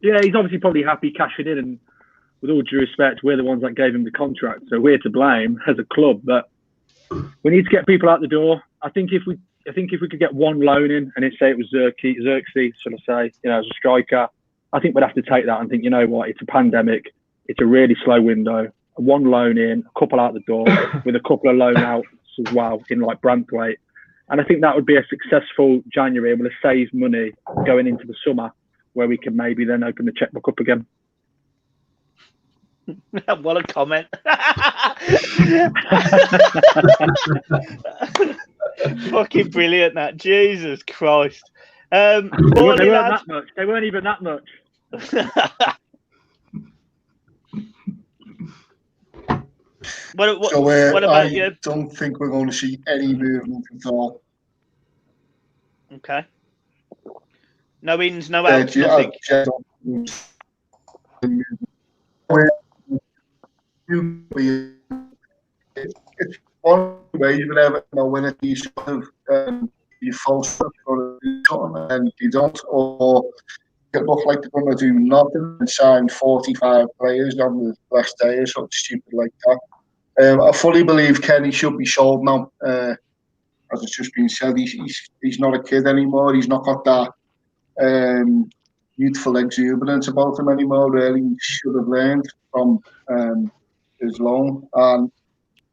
Yeah, he's obviously probably happy cashing in. And with all due respect, we're the ones that gave him the contract, so we're to blame as a club. But we need to get people out the door. I think if we could get one loan in, and say it was Xerxes, should I say, as a striker, I think we'd have to take that and think, what, it's a pandemic, it's a really slow window. One loan in, a couple out the door, with a couple of loan outs as well in like Branthwaite. And I think that would be a successful January, and we'll save money going into the summer, where we can maybe then open the checkbook up again. What a comment. Fucking brilliant, that. Jesus Christ. They weren't that much. They weren't even that much. What about you? I don't think we're going to see any movement at all. Okay. No ins, no outs, nothing. It's one way you would ever win it. You sort of you false and you don't, or it look like they're going to do nothing and sign 45 players on the last day or something stupid like that. I fully believe Kenny should be sold now. As it's just been said, he's not a kid anymore. He's not got that youthful exuberance about him anymore. Really, he should have learned from his loan. And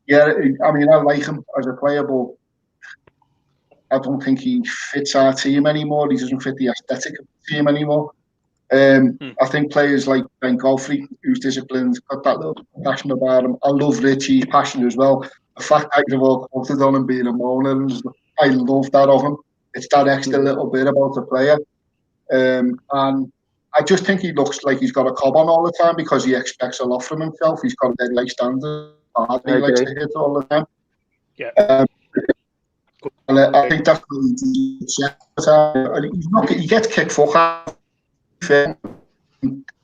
yeah, I mean, I like him as a player, but I don't think he fits our team anymore. He doesn't fit the aesthetic of the team anymore. I think players like Ben Godfrey, who's disciplined, got that little passion about him. I love Richie, he's passionate as well. The fact that he's all quoted on him being a moaner, I love that of him. It's that extra little bit about the player. And I just think he looks like he's got a cob on all the time because he expects a lot from himself. He's got a dead like standard. He likes to hit all the time. Yeah. And I think that's what he gets kicked fuck out.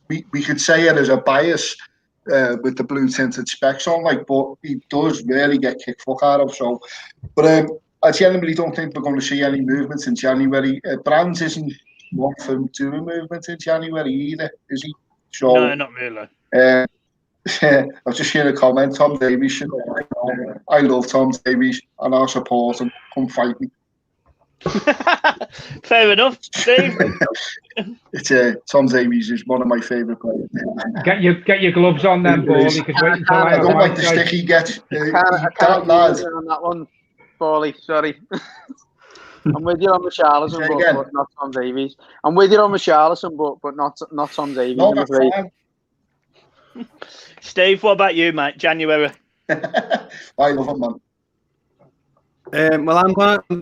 We could say it as a bias with the blue tinted specs on, like, but he does really get kicked fuck out of. So, but I genuinely don't think we're going to see any movements in January. Brands isn't one for doing movements in January either, is he? So, no, not really. I've just seen a comment. Tom Davies. I love Tom Davies and I support him. Come fight me. Fair enough, Steve. It's Tom Davies is one of my favourite players. Get your gloves on then, Bally, because wait until I don't like the stick he gets. That lad on that one, Bally. Sorry. I'm with you on Richarlison, but not Tom Davies. I'm with you on Richarlison, but not Tom Davies. No, that's fine. Steve, what about you, mate? January. I love him, man. Well,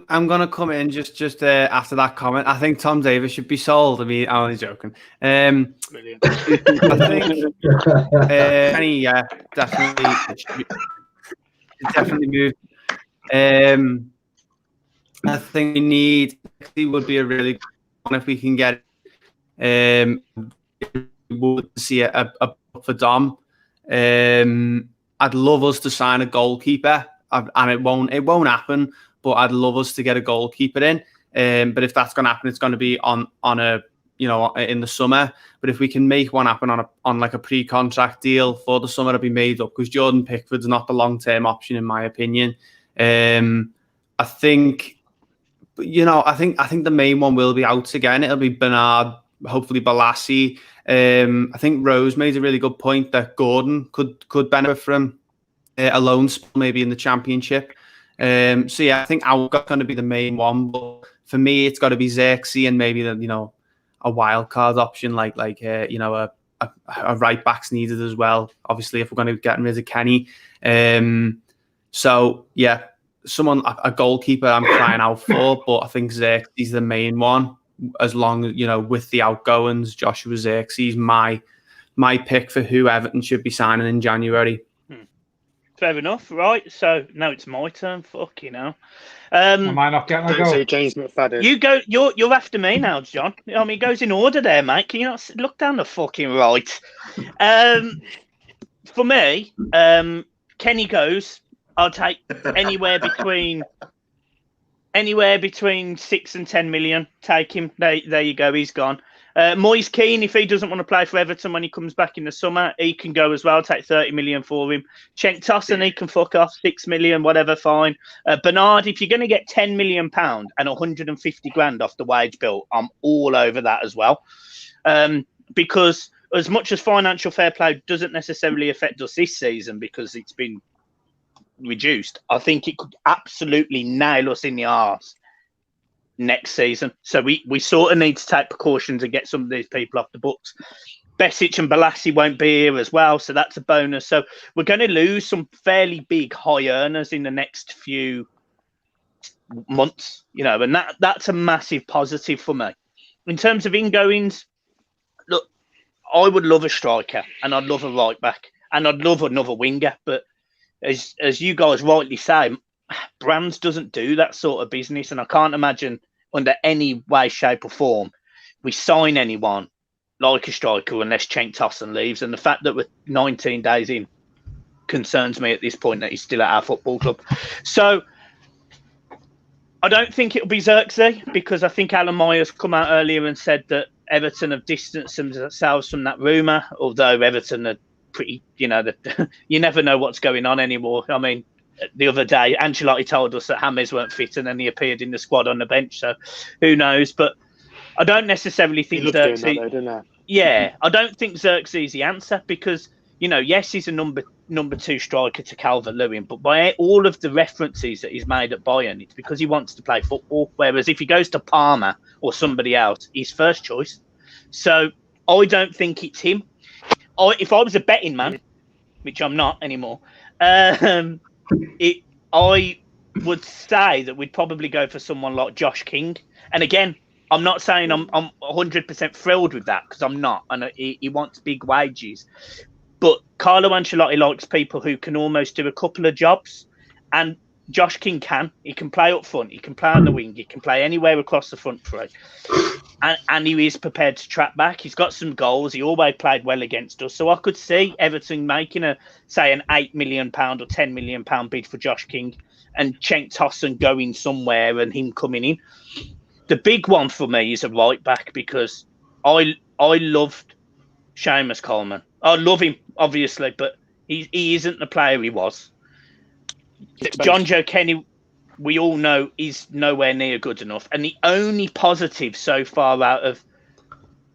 I'm gonna come in just after that comment. I think Tom Davies should be sold. I mean, I'm only joking. Brilliant. I think Kenny, yeah, definitely moved. I think he would be a really good one if we can get. We would see a for Dom. I'd love us to sign a goalkeeper. And it won't happen, but I'd love us to get a goalkeeper in. But if that's going to happen, it's going to be on a in the summer. But if we can make one happen on like a pre-contract deal for the summer to be made up, because Jordan Pickford's not the long-term option in my opinion. I think the main one will be out again. It'll be Bernard, hopefully Balassi. I think Rose made a really good point that Gordon could benefit from a loan spell maybe in the Championship. So yeah, I think Alcott's going to be the main one, but for me, it's got to be Xerxes and maybe a wild card option like a right back's needed as well. Obviously, if we're going to get rid of Kenny, so yeah, a goalkeeper I'm crying out for, but I think Xerxes is the main one. As long as with the outgoings, Joshua Xerxes, my pick for who Everton should be signing in January. Fair enough, right? So now it's my turn. Fuck you know. Am I not getting a go? James McFadden. You go. You're after me now, John. I mean, it goes in order there, mate. Can you not look down the fucking right? For me, Kenny goes. I'll take anywhere between 6 and 10 million. Take him. There you go. He's gone. Moise Keane, if he doesn't want to play for Everton when he comes back in the summer, he can go as well. Take 30 million for him. Cenk Tosun, he can fuck off 6 million, whatever, fine. Bernard, if you're going to get £10 million and 150 grand off the wage bill, I'm all over that as well. Because as much as financial fair play doesn't necessarily affect us this season because it's been reduced, I think it could absolutely nail us in the arse next season. So we sort of need to take precautions and get some of these people off the books. Besic and Balassi won't be here as well, so that's a bonus. So we're going to lose some fairly big high earners in the next few months, and that's a massive positive for me. In terms of ingoings, look, I would love a striker and I'd love a right back and I'd love another winger, but as you guys rightly say, Brands doesn't do that sort of business, and I can't imagine under any way, shape or form we sign anyone like a striker unless Cenk Tosun leaves. And the fact that we're 19 days in concerns me at this point that he's still at our football club. So I don't think it'll be Xerxes, because I think Alan Moyer's come out earlier and said that Everton have distanced themselves from that rumour, although Everton are pretty, you never know what's going on anymore. I mean, the other day, Ancelotti told us that James weren't fit, and then he appeared in the squad on the bench. So who knows? But I don't necessarily think Xerxes. I don't think Xerxes is the answer because, yes, he's a number number 2 striker to Calvert-Lewin, but by all of the references that he's made at Bayern, it's because he wants to play football. Whereas if he goes to Parma or somebody else, he's first choice. So I don't think it's him. If I was a betting man, which I'm not anymore, I would say that we'd probably go for someone like Josh King. And again, I'm not saying I'm 100% thrilled with that, because I'm not. And he wants big wages. But Carlo Ancelotti likes people who can almost do a couple of jobs. And Josh King can. He can play up front. He can play on the wing. He can play anywhere across the front three. And he is prepared to track back. He's got some goals. He always played well against us. So I could see Everton making an £8 million or £10 million bid for Josh King, and Cenk Tosun going somewhere and him coming in. The big one for me is a right back, because I loved Seamus Coleman. I love him, obviously, but he isn't the player he was. John Joe Kenny, we all know, is nowhere near good enough. And the only positive so far out of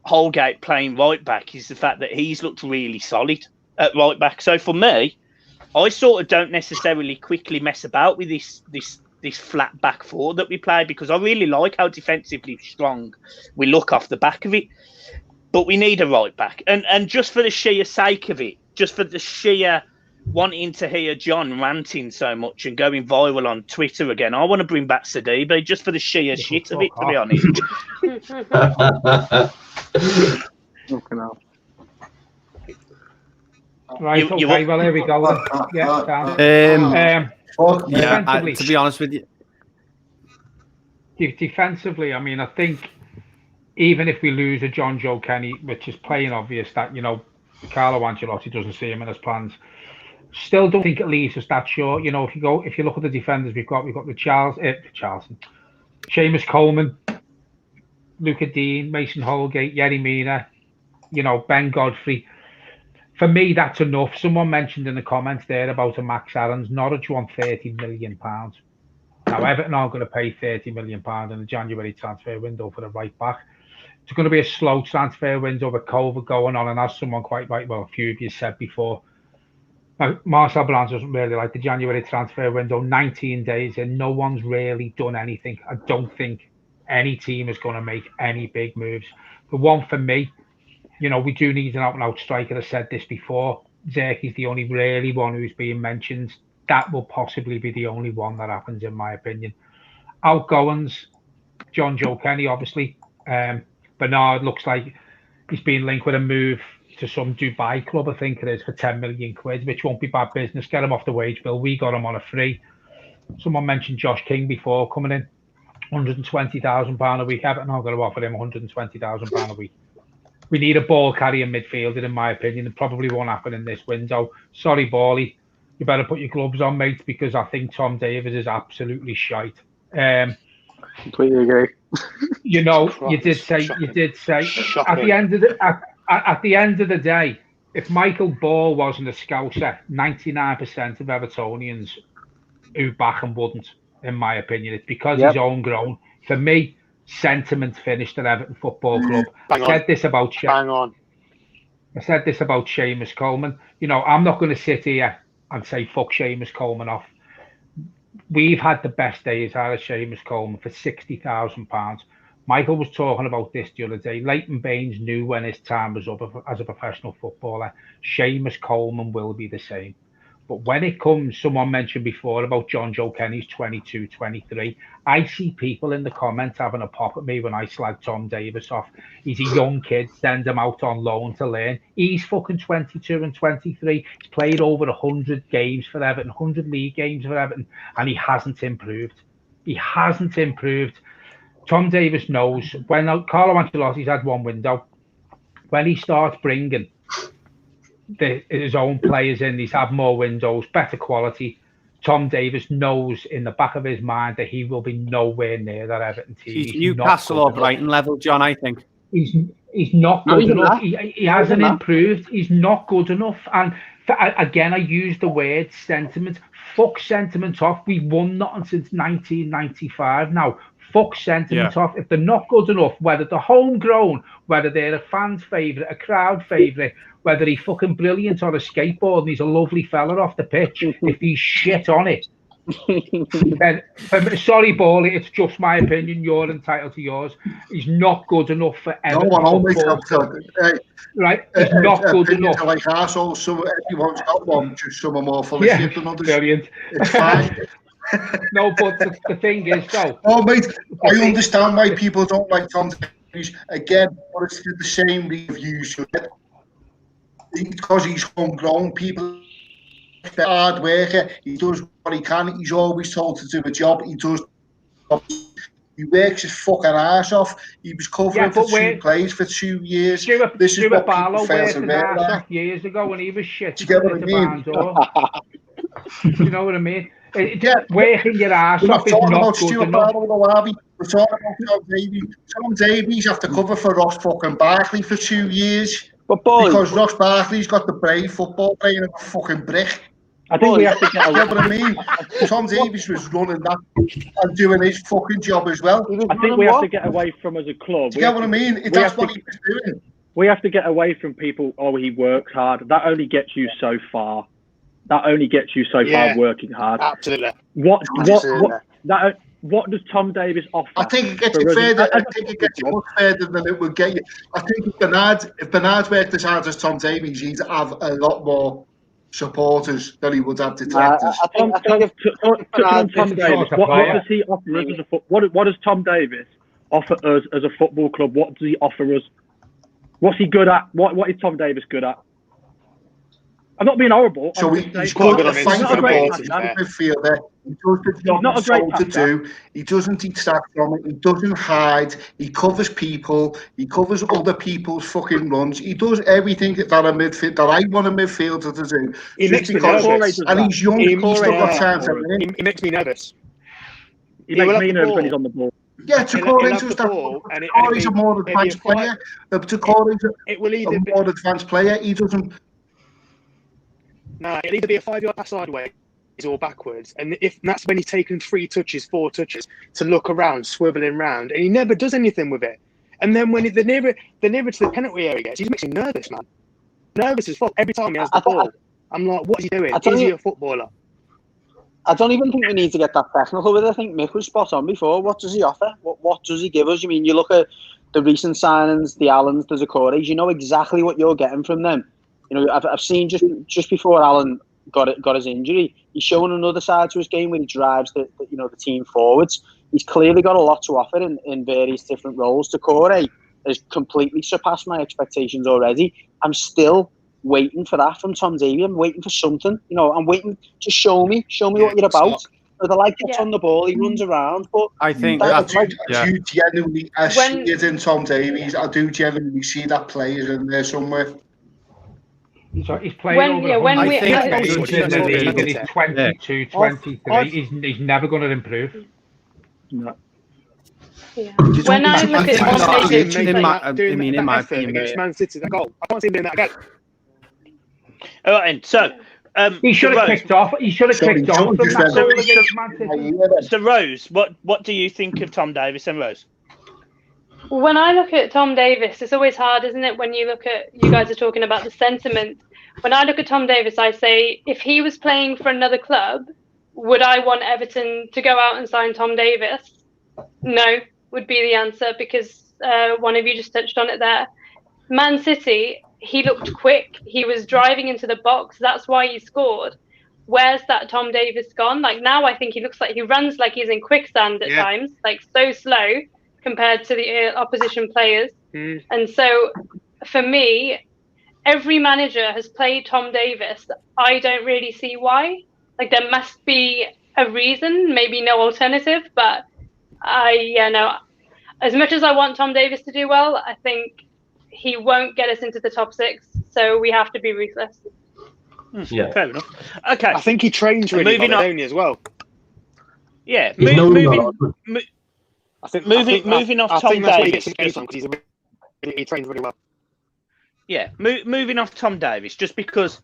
Holgate playing right back is the fact that he's looked really solid at right back. So for me, I sort of don't necessarily quickly mess about with this flat back four that we play, because I really like how defensively strong we look off the back of it. But we need a right back. And just for the sheer sake of it, just for the sheer wanting to hear John ranting so much and going viral on Twitter again, I want to bring back Sidibe, just for the sheer shit of it, to be honest. Right, okay, well, here we go. Yeah, to be honest with you. Defensively, I mean, I think even if we lose a John Joe Kenny, which is plain obvious that, you know, Carlo Ancelotti doesn't see him in his plans, still don't think it leaves us that short. You know, if you look at the defenders we've got the Charlton, Seamus Coleman, Luca Dean, Mason Holgate, Yerry Mina, you know, Ben Godfrey. For me, that's enough. Someone mentioned in the comments there about a Max Aarons. Norwich want £30 million. Now, Everton are going to pay £30 million in the January transfer window for the right back. It's going to be a slow transfer window with COVID going on, and as someone quite right, well, a few of you said before, Marcel Brands doesn't really like the January transfer window. 19 days in, no one's really done anything. I don't think any team is going to make any big moves. The one for me, you know, we do need an out-and-out striker. I said this before. Zerki's the only really one who's being mentioned. That will possibly be the only one that happens, in my opinion. Outgoings, John Joe Kenny, obviously. Bernard looks like he's been linked with a move to some Dubai club, I think it is, for 10 million quid, which won't be bad business. Get him off the wage bill. We got him on a free. Someone mentioned Josh King before coming in. £120,000 a week. Everton are going to offer him £120,000 a week. We need a ball carrying midfielder, in my opinion. It probably won't happen in this window. Sorry, Bally. You better put your gloves on, mate, because I think Tom Davies is absolutely shite. Completely agree. You know, you did say at the end of the day, if Michael Ball wasn't a scouser, 99% of Evertonians who back him wouldn't, in my opinion. It's because he's homegrown. For me, sentiment finished at Everton Football Club. I said this about Seamus Coleman. You know, I'm not going to sit here and say fuck Seamus Coleman off. We've had the best days out of Seamus Coleman for £60,000. Michael was talking about this the other day. Leighton Baines knew when his time was up as a professional footballer. Seamus Coleman will be the same. But when it comes, someone mentioned before about John Joe Kenny's 22, 23. I see people in the comments having a pop at me when I slag Tom Davies off. He's a young kid, send him out on loan to learn. He's fucking 22 and 23. He's played over 100 games for Everton, 100 league games for Everton, and he hasn't improved. He hasn't improved. Tom Davies knows when Carlo Ancelotti's had one window. When he starts bringing his own players in, he's had more windows, better quality. Tom Davies knows in the back of his mind that he will be nowhere near that Everton team. He's Newcastle or Brighton level, John, I think. He's not good enough. He hasn't improved. He's not good enough. And again, I use the word sentiment. Fuck sentiment off. We won nothing since 1995 now. fuck sentiment off. If they're not good enough, whether they're homegrown, whether they're a fan's favourite, a crowd favourite, whether he's fucking brilliant on a skateboard and he's a lovely fella off the pitch, if he's shit on it, then, sorry, Bally, it's just my opinion. You're entitled to yours. He's not good enough for Everton. No one always has to. Right, he's not good enough. Like assholes, so everyone's got one, just some are more full of shit than others. Brilliant. It's fine. No, but the thing is, though. Oh, mate, I understand why people don't like Tom Davies. Again, but it's the same reviews. Because he's homegrown, people. Hard worker, he does what he can. He's always told to do a job. He does. He works his fucking ass off. He was covering for 2 plays for 2 years. Stuart Barlow worked his ass off years ago when he was shit. Do you get what I mean? You know what I mean? Working your ass off is not good enough. We're talking about Tom Davies. Tom Davies have to cover for Ross fucking Barkley for 2 years. Because Ross Barkley's got the brave football brain of a fucking brick. I think we have to get away. What I mean, Tom Davies was running that and doing his fucking job as well. I think we have to get away from as a club. Do you get what I mean? That's what he was doing. We have to get away from people. Oh, he works hard. That only gets you so far. Far working hard. Absolutely. What does Tom Davies offer? I think it gets you further. I think it gets you much further than it would get you. I think if Bernard worked as hard as Tom Davies, he'd have a lot more supporters than he would have detractors. Tom Davies, what does he offer us as a what does Tom Davies offer us as a football club? What does he offer us? What's he good at? What is Tom Davies good at? I'm not being horrible. So he's good at fighting for the ball. He's a midfielder. He does the job he's told to do. He doesn't detract from it. He doesn't hide. He covers people. He covers other people's fucking runs. He does everything that I want a midfielder to do. He makes me nervous. And he's young. He's still got time to win. He makes me nervous. He makes me nervous when he's on the ball. Yeah, Tokore's a more advanced player. Tokore's a more advanced player. He doesn't. No, it'll either be a 5-yard pass sideways or backwards, and that's when he's taken 4 touches to look around, swiveling around, and he never does anything with it. And then when the nearer to the penalty area he gets, he makes me nervous, man. Nervous as fuck every time he has the ball. I'm like, what is he doing? Is he a footballer? I don't even think we need to get that technical with it. I think Mick was spot on before. What does he offer? What does he give us? I mean, you look at the recent signings, the Allens, the Zakores, you know exactly what you're getting from them. You know, I've seen just before Alan got his injury, he's shown another side to his game where he drives the team forwards. He's clearly got a lot to offer in various different roles. Toure has completely surpassed my expectations already. I'm still waiting for that from Tom Davies. I'm waiting for something. You know, I'm waiting to show me what you're about. The light gets on the ball, he runs around. But I think I do genuinely see it in Tom Davies. I do genuinely see that player in there somewhere. He's playing he's 22, 23. He's never going to improve. No. Yeah. When I look at in my opinion, Man City, that goal, I can't see him doing that again. All right, and so he should have kicked off. He should have kicked off. So Rose, what do you think of Tom Davies and Rose? When I look at Tom Davies, it's always hard, isn't it? When you look at, you guys are talking about the sentiment. When I look at Tom Davies, I say, if he was playing for another club, would I want Everton to go out and sign Tom Davies? No, would be the answer, because one of you just touched on it there. Man City, he looked quick. He was driving into the box. That's why he scored. Where's that Tom Davies gone? Like, now I think he looks like he runs like he's in quicksand at times, like so slow compared to the opposition players. And so for me, every manager has played Tom Davies. I don't really see why. Like, there must be a reason, maybe no alternative, but as much as I want Tom Davies to do well, I think he won't get us into the top 6, so we have to be ruthless. Yeah, fair enough. Okay, I think he trains really well, don't he, as well? Yeah, moving off Tom Davies. He trains really well. Yeah, moving off Tom Davies, just because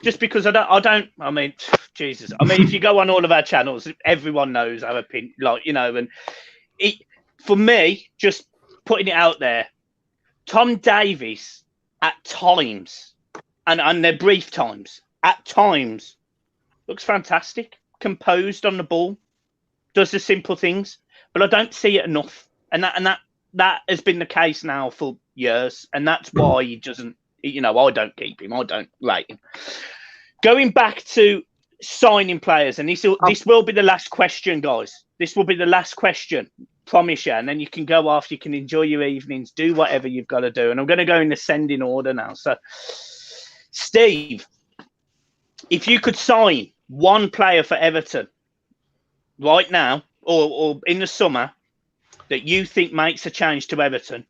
I mean, Jesus. I mean, if you go on all of our channels, everyone knows our opinion, like, you know, and for me, just putting it out there, Tom Davies at times, and they're brief times, at times, looks fantastic, composed on the ball, does the simple things, but I don't see it enough, and that has been the case now for years, and that's why he doesn't. I don't keep him. I don't rate him. Going back to signing players, and this will be the last question, guys. This will be the last question, promise you. And then you can go off. You can enjoy your evenings, do whatever you've got to do. And I'm going to go in ascending order now. So, Steve, if you could sign one player for Everton right now, or in the summer, that you think makes a change to Everton,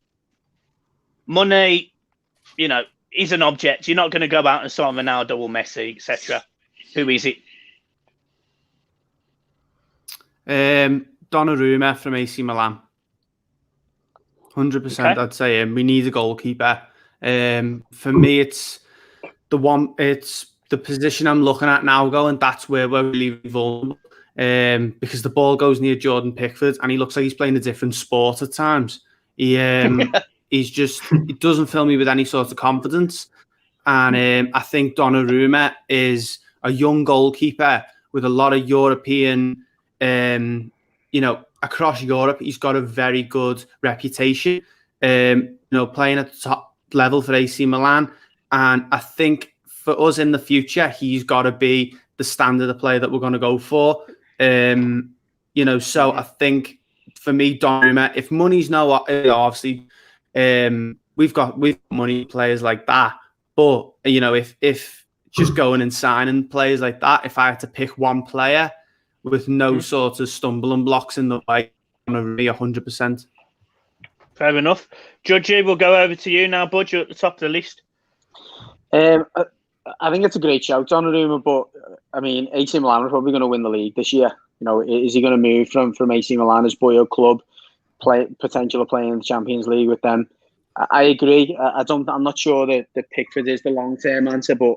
money, is an object. You're not going to go out and sign Ronaldo or Messi, etc. Who is it? Donnarumma from AC Milan. 100%. Okay. I'd say him. We need a goalkeeper. For me, it's the position I'm looking at now. Going, that's where we're really vulnerable. Because the ball goes near Jordan Pickford, and he looks like he's playing a different sport at times. It doesn't fill me with any sort of confidence. And I think Donnarumma is a young goalkeeper with a lot of European, across Europe. He's got a very good reputation, playing at the top level for AC Milan. And I think for us in the future, he's got to be the standard of player that we're going to go for. So I think for me, Donnarumma, if money's no, obviously, we've got money players like that. But if just going and signing players like that, if I had to pick one player with no sort of stumbling blocks in the way, I'm going to be 100%. Fair enough. Judgy, we'll go over to you now, Bud. You're at the top of the list. I think it's a great shout, Donnarumma, but I mean, AC Milan are probably going to win the league this year. Is he going to move from AC Milan, his boyhood club, potential of playing in the Champions League with them? I agree. I'm not sure that Pickford is the long-term answer, but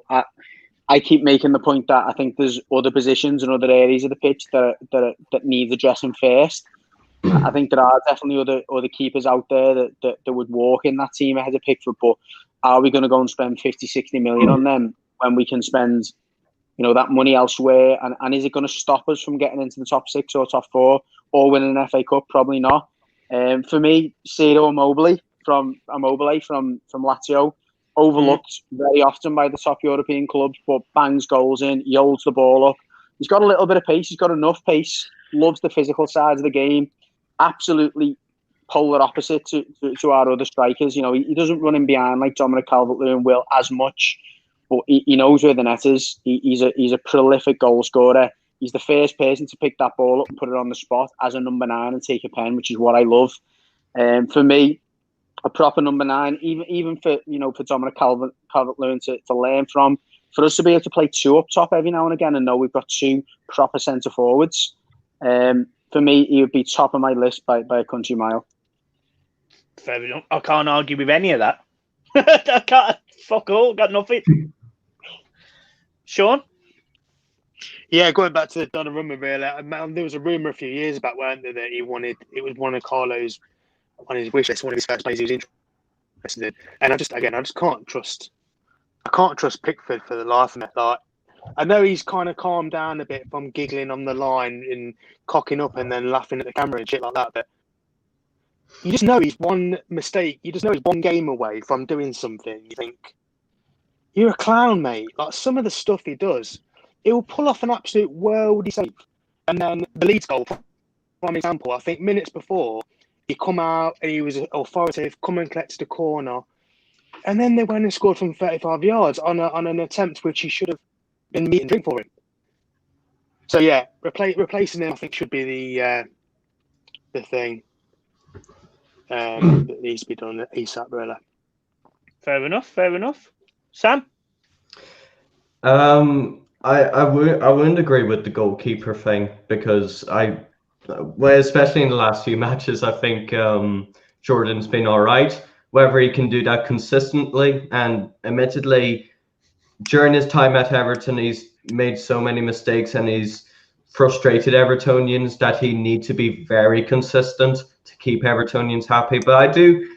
I keep making the point that I think there's other positions and other areas of the pitch that need addressing first. I think there are definitely other keepers out there that would walk in that team ahead of Pickford, but are we going to go and spend 50, 60 million on them when we can spend, that money elsewhere? And is it going to stop us from getting into the top 6 or top 4 or winning an FA Cup? Probably not. For me, Ciro Immobile from Lazio, overlooked very often by the top European clubs, but bangs goals in. He holds the ball up. He's got a little bit of pace. He's got enough pace. Loves the physical side of the game. Absolutely polar opposite to our other strikers. He doesn't run in behind like Dominic Calvert-Lewin will as much, but he knows where the net is. He's a prolific goal scorer. He's the first person to pick that ball up and put it on the spot as a number 9 and take a pen, which is what I love. For me, a proper number 9, even for Dominic Calvert-Lewin to learn from, for us to be able to play 2 up top every now and again and know we've got 2 proper centre forwards. For me, he would be top of my list by a country mile. Fair enough. I can't argue with any of that. I can't. Fuck all. Got nothing. Sean? Yeah, going back to Donnarumma, really. There was a rumour a few years back, weren't there, that it was one of Carlo's on his wish list, one of his first players he was interested in. And I just can't trust. I can't trust Pickford for the life of me. Like, I know he's kind of calmed down a bit from giggling on the line and cocking up and then laughing at the camera and shit like that, but you just know he's one mistake. You just know he's one game away from doing something. You think, you're a clown, mate. Like, some of the stuff he does, it will pull off an absolute worldly save. And then the Leeds goal, for example, I think minutes before, he come out and he was authoritative, come and collected a corner. And then they went and scored from 35 yards on an attempt which he should have been meat and drink for him. So, yeah, replacing him, I think, should be the thing. That needs to be done ASAP, really. Fair enough. Sam? I wouldn't agree with the goalkeeper thing because especially in the last few matches, I think Jordan's been all right. Whether he can do that consistently, and admittedly, during his time at Everton, he's made so many mistakes and he's frustrated Evertonians that he needs to be very consistent to keep Evertonians happy. But I do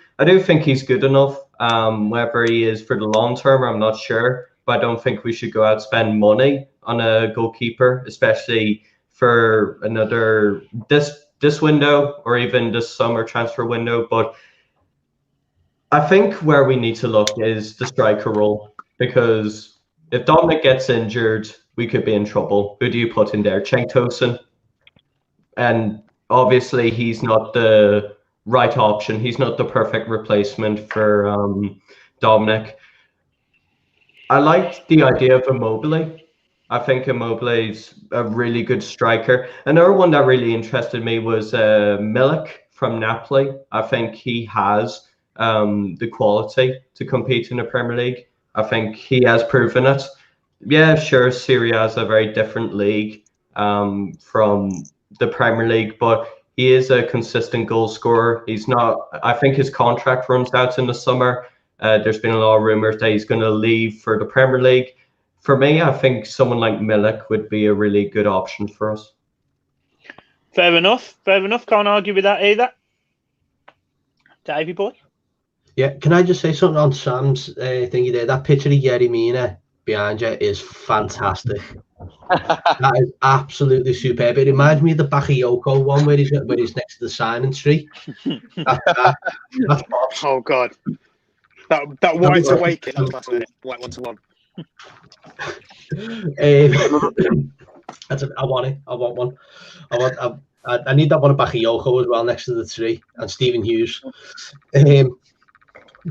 think he's good enough. Whether he is for the long term, I'm not sure. But I don't think we should go out and spend money on a goalkeeper, especially for another this window or even this summer transfer window. But I think where we need to look is the striker role, because if Dominic gets injured, we could be in trouble. Who do you put in there? Cenk Tosun? And obviously he's not the right option. He's not the perfect replacement for Dominic. I like the idea of Immobile. I think Immobile is a really good striker. Another one that really interested me was Milik from Napoli. I think he has the quality to compete in the Premier League. I think he has proven it. Yeah, sure, Serie A is a very different league from the Premier League, but he is a consistent goal scorer. He's not. I think his contract runs out in the summer. There's been a lot of rumors that he's going to leave for the Premier League. For me, I think someone like Milik would be a really good option for us. Fair enough. Fair enough. Can't argue with that either. Davey boy. Yeah, can I just say something on Sam's thingy there? That picture of Yerry Mina behind you is fantastic. That is absolutely superb. It reminds me of the Bakayoko one where he's next to the signing tree. That's oh God, that wide awake. That was last minute. White 1-1. I want it. I want one. I need that one of Bakayoko as well next to the tree, and Stephen Hughes. When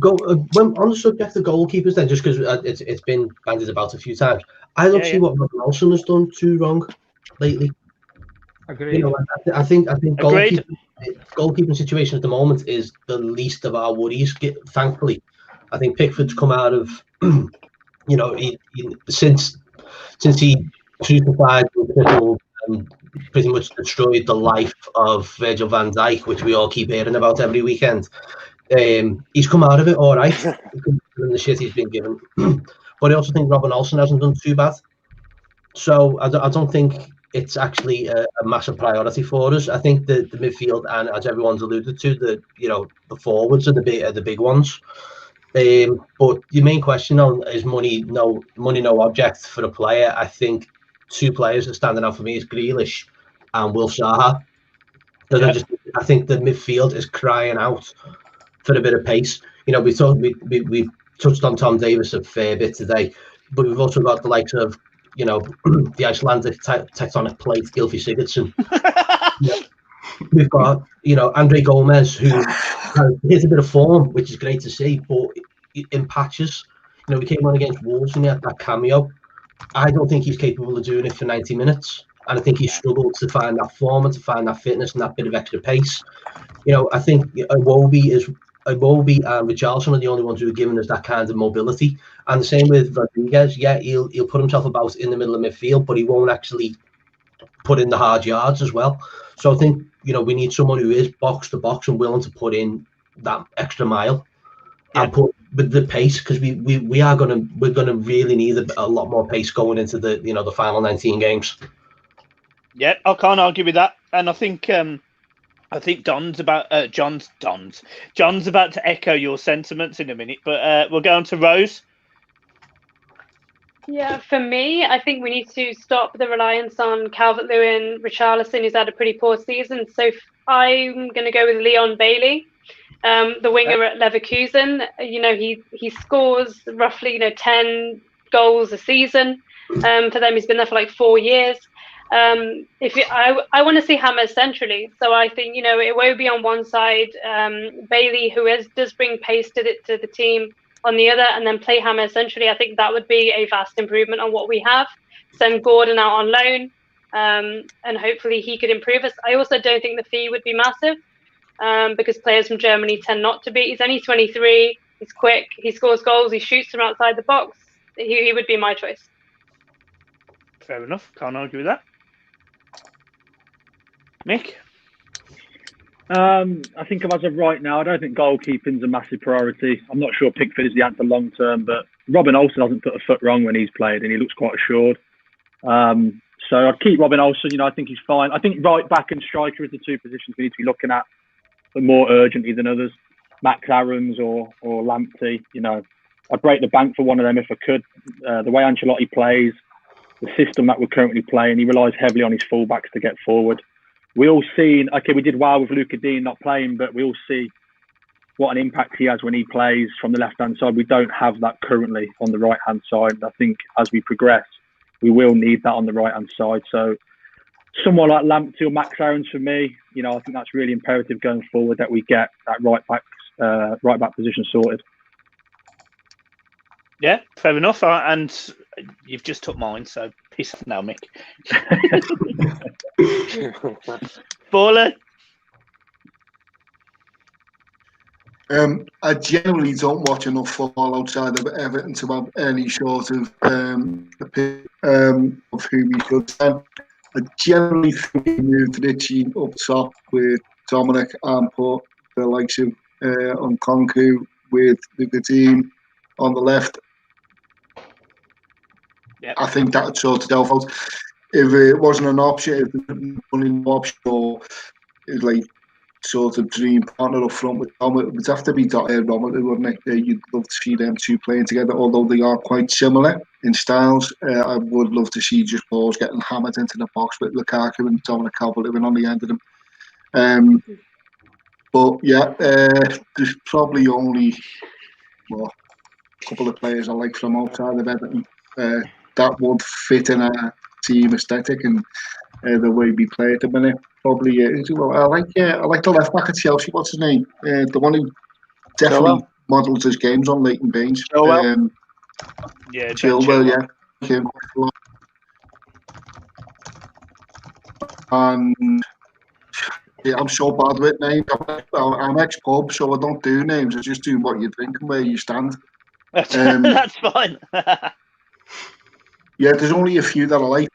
on the subject of goalkeepers, then, just because it's been bandied about a few times, I don't see what Robin Olsen has done too wrong lately. Agreed. You know, I think goalkeeping situation at the moment is the least of our worries. Thankfully, I think Pickford's come out of, you know, since he crucified and pretty much destroyed the life of Virgil van Dijk, which we all keep hearing about every weekend. He's come out of it all right in the shit he's been given. But I also think Robin Olsen hasn't done too bad. So I don't think it's actually a massive priority for us. I think the midfield, and as everyone's alluded to, the forwards are the big ones. But the main question on is money no object for a player. I think two players that are standing out for me is Grealish and Will Zaha. Because I think the midfield is crying out for a bit of pace. You know, we've touched on Tom Davis a fair bit today, but we've also got the likes of, you know, the Icelandic tectonic plate, Gylfi Sigurdsson. We've got, you know, Andre Gomez, who hits a bit of form, which is great to see, but in patches. You know, we came on against Wolves and he had that cameo. I don't think he's capable of doing it for 90 minutes. And I think he struggled to find that form and to find that fitness and that bit of extra pace. You know, I think Iwobi and Richarlison are the only ones who are giving us that kind of mobility. And the same with Rodriguez. Yeah, he'll put himself about in the middle of midfield, but he won't actually put in the hard yards as well. So I think, you know, we need someone who is box to box and willing to put in that extra mile and put with the pace, because we're gonna really need a lot more pace going into the, you know, the final 19 games. Yeah, I can't argue with that, and I think John's about to echo your sentiments in a minute, but we'll go on to Rose. Yeah, for me, I think we need to stop the reliance on Calvert-Lewin, Richarlison, who's had a pretty poor season. So I'm going to go with Leon Bailey, the winger at Leverkusen. You know, he scores roughly 10 goals a season. For them, he's been there for like 4 years. I want to see Hammers centrally, so I think, you know, it won't be on one side, Bailey, who does bring pace to the team, on the other, and then play Hammers centrally. I think that would be a vast improvement on what we have. Send Gordon out on loan, and hopefully he could improve us. I also don't think the fee would be massive, because players from Germany tend not to be. He's only 23. He's quick. He scores goals. He shoots from outside the box. He would be my choice. Fair enough. Can't argue with that. Nick? I think as of right now, I don't think goalkeeping's a massive priority. I'm not sure Pickford is the answer long term, but Robin Olsen hasn't put a foot wrong when he's played, and he looks quite assured. So I'd keep Robin Olsen. You know, I think he's fine. I think right back and striker is the two positions we need to be looking at, but more urgently than others. Max Aarons or Lamptey. You know, I'd break the bank for one of them if I could. The way Ancelotti plays, the system that we're currently playing, he relies heavily on his fullbacks to get forward. We all seen, okay, we did well with Luca Dean not playing, but we all see what an impact he has when he plays from the left-hand side. We don't have that currently on the right-hand side. I think as we progress, we will need that on the right-hand side. So someone like Lamptey or Max Aarons for me, you know, I think that's really imperative going forward that we get that right back position sorted. Yeah, fair enough. And you've just took mine, so peace off now, Mick. Baller. I generally don't watch enough football outside of Everton to have any sort of opinion of who we should send. I generally think we moved Richie up top with Dominic and put the likes of Nkunku with the team on the left. Yep. I think that would sort it out. If it wasn't an option, if it wasn't an option, or it's like sort of dream partner up front with Tom, it would have to be Romelu, wouldn't it? You'd love to see them two playing together, although they are quite similar in styles. I would love to see just balls getting hammered into the box with Lukaku and Dominic Calvert-Lewin on the end of them. But yeah, there's probably only a couple of players I like from outside of Everton that would fit in our team aesthetic and the way we play at the minute. Probably, I like the left back at Chelsea. What's his name? The one who definitely models his games on Leighton Baines. Yeah, Chilwell, yeah. And yeah, I'm so bad with names. I'm ex-pub, so I don't do names. I just do what you drink and where you stand. That's fine. Yeah, there's only a few that I like.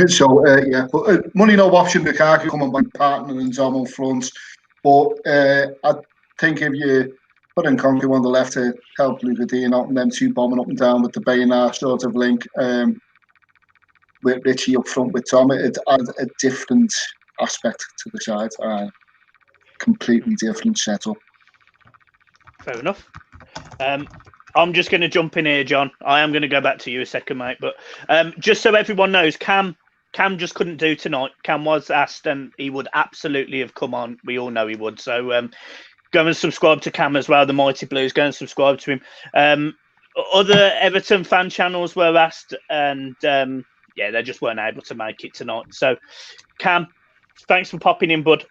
So yeah, but money no option. Lukaku coming back partner and Zomo front. But I think if you put in Nkunku on the left to help Luca Dean out and them two bombing up and down with the Bayern sort of link, with Richie up front with Tom, it adds a different aspect to the side. Completely different setup. Fair enough. I'm just going to jump in here, John. I am going to go back to you a second, mate. But just so everyone knows, Cam just couldn't do tonight. Cam was asked, and he would absolutely have come on. We all know he would. So go and subscribe to Cam as well, the Mighty Blues. Go and subscribe to him. Other Everton fan channels were asked, and yeah, they just weren't able to make it tonight. So, Cam, thanks for popping in, bud.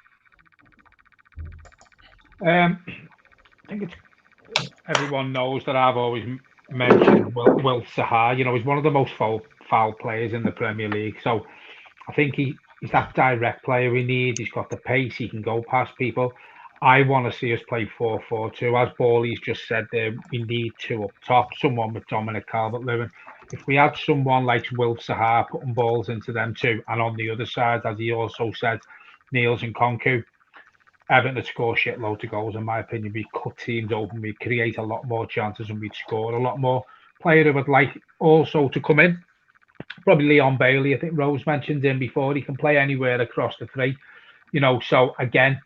I think it's everyone knows that I've always mentioned Will Sahar. You know, he's one of the most foul players in the Premier League. So I think he's that direct player we need. He's got the pace. He can go past people. I want to see us play 4-4-2. As Ballie's just said there, we need two up top, someone with Dominic Calvert-Lewin. If we had someone like Will Sahar putting balls into them too, and on the other side, as he also said, Niels and Nkunku, Everton would score shitloads of goals, in my opinion. We cut teams open, we create a lot more chances, and we'd score a lot more. Player who would like also to come in, probably Leon Bailey. I think Rose mentioned him before. He can play anywhere across the three. You know, so again,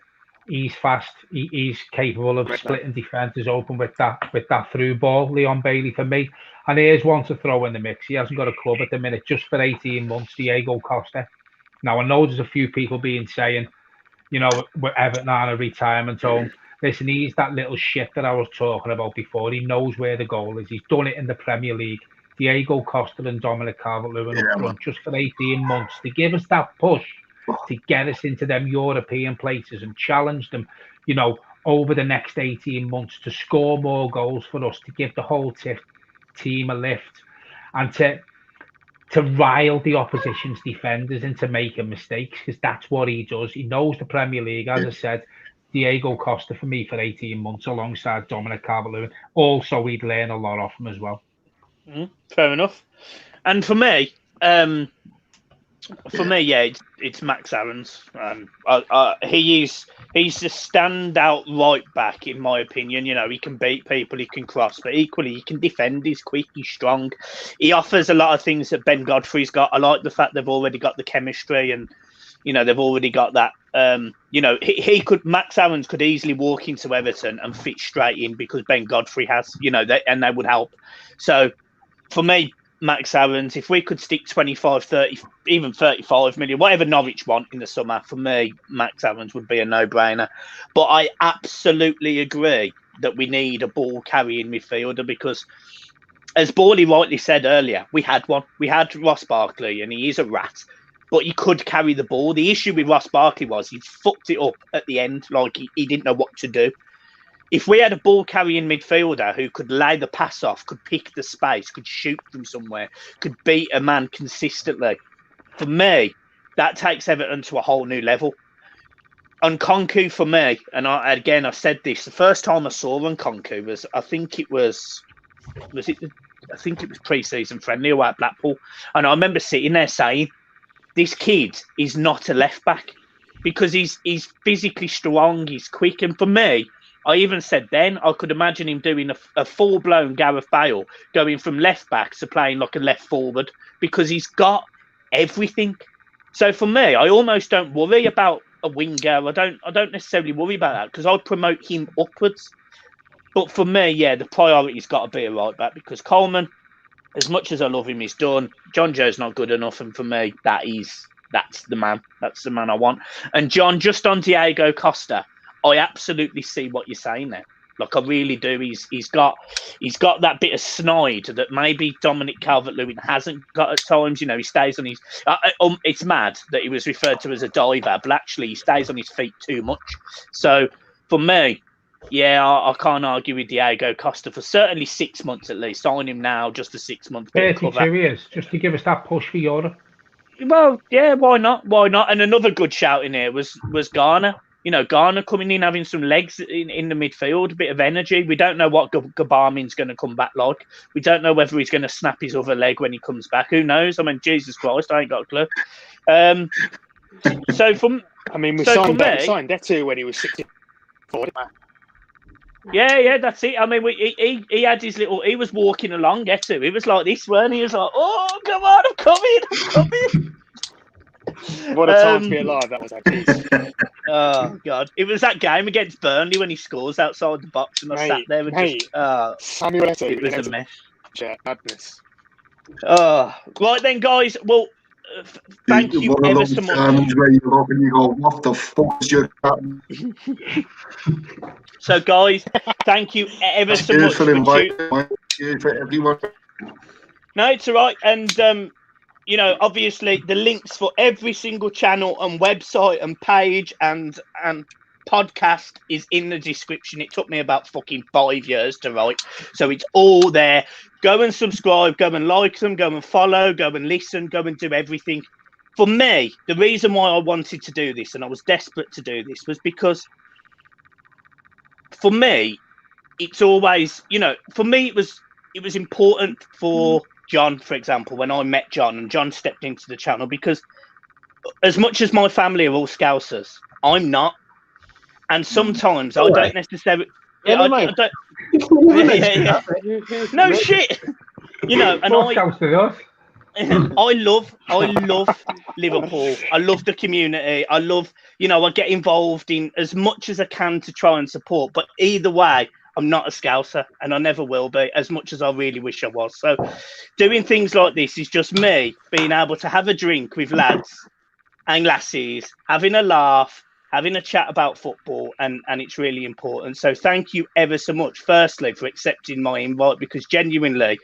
he's fast. He's capable of splitting defenders open with that through ball. Leon Bailey for me. And here's one to throw in the mix. He hasn't got a club at the minute, just for 18 months. Diego Costa. Now I know there's a few people saying, you know, we're Everton on a retirement home. Listen, he's that little shit that I was talking about before. He knows where the goal is. He's done it in the Premier League. Diego Costa and Dominic Calvert-Lewin up front just for 18 months to give us that push to get us into them European places and challenge them, you know, over the next 18 months to score more goals for us, to give the whole team a lift and to rile the opposition's defenders into making mistakes, because that's what he does. He knows the Premier League. As I said, Diego Costa for me for 18 months alongside Dominic Calvert-Lewin. Also, we'd learn a lot off him as well. Fair enough. And for me, For me, yeah, it's Max Aarons. He's the standout right back in my opinion. You know, he can beat people, he can cross, but equally he can defend. He's quick, he's strong. He offers a lot of things that Ben Godfrey's got. I like the fact they've already got the chemistry, and you know they've already got that. You know, Max Aarons could easily walk into Everton and fit straight in because Ben Godfrey has. You know, and they would help. So for me, Max Aarons, if we could stick 25, 30, even 35 million, whatever Norwich want in the summer, for me, Max Aarons would be a no-brainer. But I absolutely agree that we need a ball-carrying midfielder because, as Borley rightly said earlier, we had one. We had Ross Barkley, and he is a rat, but he could carry the ball. The issue with Ross Barkley was he fucked it up at the end, like he didn't know what to do. If we had a ball-carrying midfielder who could lay the pass off, could pick the space, could shoot from somewhere, could beat a man consistently, for me, that takes Everton to a whole new level. Nkunku, for me, and I said this, the first time I saw Nkunku was, I think it was pre-season friendly away at Blackpool. And I remember sitting there saying, this kid is not a left-back because he's physically strong, he's quick, and for me, I even said then I could imagine him doing a full-blown Gareth Bale, going from left back to playing like a left forward because he's got everything. So for me, I almost don't worry about a winger. I don't necessarily worry about that because I'd promote him upwards. But for me, yeah, the priority's got to be a right back because Coleman, as much as I love him, he's done. John Joe's not good enough, and for me, that's the man. That's the man I want. And John, just on Diego Costa, I absolutely see what you're saying there. Like I really do. He's got that bit of snide that maybe Dominic Calvert-Lewin hasn't got at times. You know, he stays on his. It's mad that he was referred to as a diver, but actually he stays on his feet too much. So for me, yeah, I can't argue with Diego Costa for certainly 6 months at least. Sign him now, just a 6 month. 32 years, just to give us that push for Europe. Well, yeah, why not? Why not? And another good shout in here was Garner. You know, Garner coming in, having some legs in the midfield, a bit of energy. We don't know what Gabarmin's going to come back like. We don't know whether he's going to snap his other leg when he comes back. Who knows? I mean, Jesus Christ, I ain't got a clue. We signed Detu when he was 64. Yeah, that's it. I mean, he had his little. He was walking along, Detu. He was like this, weren't he? He was like, "Oh, come on, I'm coming." What a time to be alive that was, actually. Oh God! It was that game against Burnley when he scores outside the box, and I sat there and Samuel Eto'o, it was a mess. Yeah, madness. Right then, guys. Well, thank you ever so much. Where you look and you go, what the fuck is your So, guys, thank you ever so much for inviting me. Cheers for everyone. No, it's all right, and you know, obviously the links for every single channel and website and page and podcast is in the description. It took me about fucking 5 years to write, so it's all there. Go and subscribe, go and like them, go and follow, go and listen, go and do everything. For me, the reason why I wanted to do this and I was desperate to do this was because for me, it's always, you know, for me it was important for John, for example, when I met John and John stepped into the channel, because as much as my family are all Scousers, I'm not. And sometimes I don't necessarily... Yeah, I don't, no shit. You know, and I love Liverpool. I love the community. I love, you know, I get involved in as much as I can to try and support. But either way, I'm not a Scouser, and I never will be, as much as I really wish I was. So doing things like this is just me being able to have a drink with lads and lassies, having a laugh, having a chat about football, and it's really important. So thank you ever so much, firstly, for accepting my invite, because genuinely,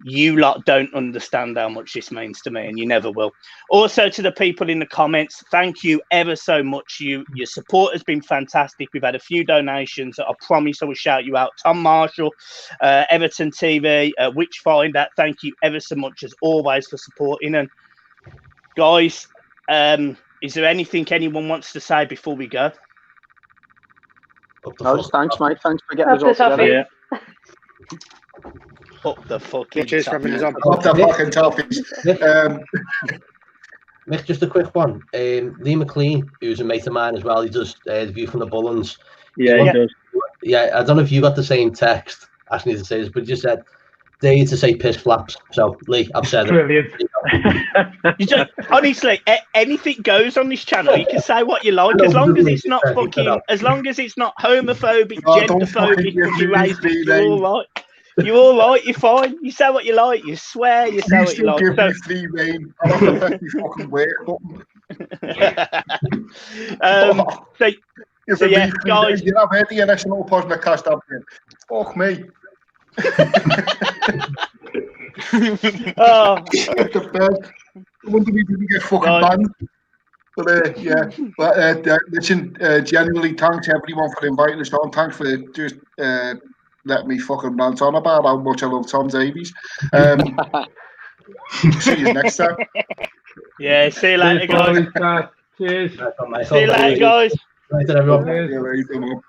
you lot don't understand how much this means to me, and you never will. Also, to the people in the comments, thank you ever so much. Your support has been fantastic. We've had a few donations that I promise I will shout you out. Tom Marshall, Everton TV, Witchfinder, thank you ever so much, as always, for supporting. And guys, is there anything anyone wants to say before we go? No, thanks, mate. Thanks for getting us all together. Yeah. Up the fucking cheers for having us on. Up the fucking Toffees. Mick, just a quick one. Lee McLean, who's a mate of mine as well, he does the View from the Bullens. Yeah, he does. Yeah, I don't know if you got the same text asking you to say this, but you just said, dare you to say piss flaps. So, Lee, I've said Brilliant. You just, honestly, anything goes on this channel. You can say what you like, as long as it's not fucking, as long as it's not homophobic, genderphobic, you're racist, you're all right. You're all right, you're fine. You say what you like, you swear, you say what you like. Give me free rein. I don't affect me fucking work button. So yeah, guys. You have heard the NSNO podcast up here. Fuck me. Oh. I wonder if we didn't get fucking banned. But listen, genuinely thanks everyone for inviting us on. Thanks for just letting me fucking rant on about how much I love Tom Davies. See you next time. Yeah, see you later, guys. Cheers. See you later, guys. Right, everyone. See you later, man.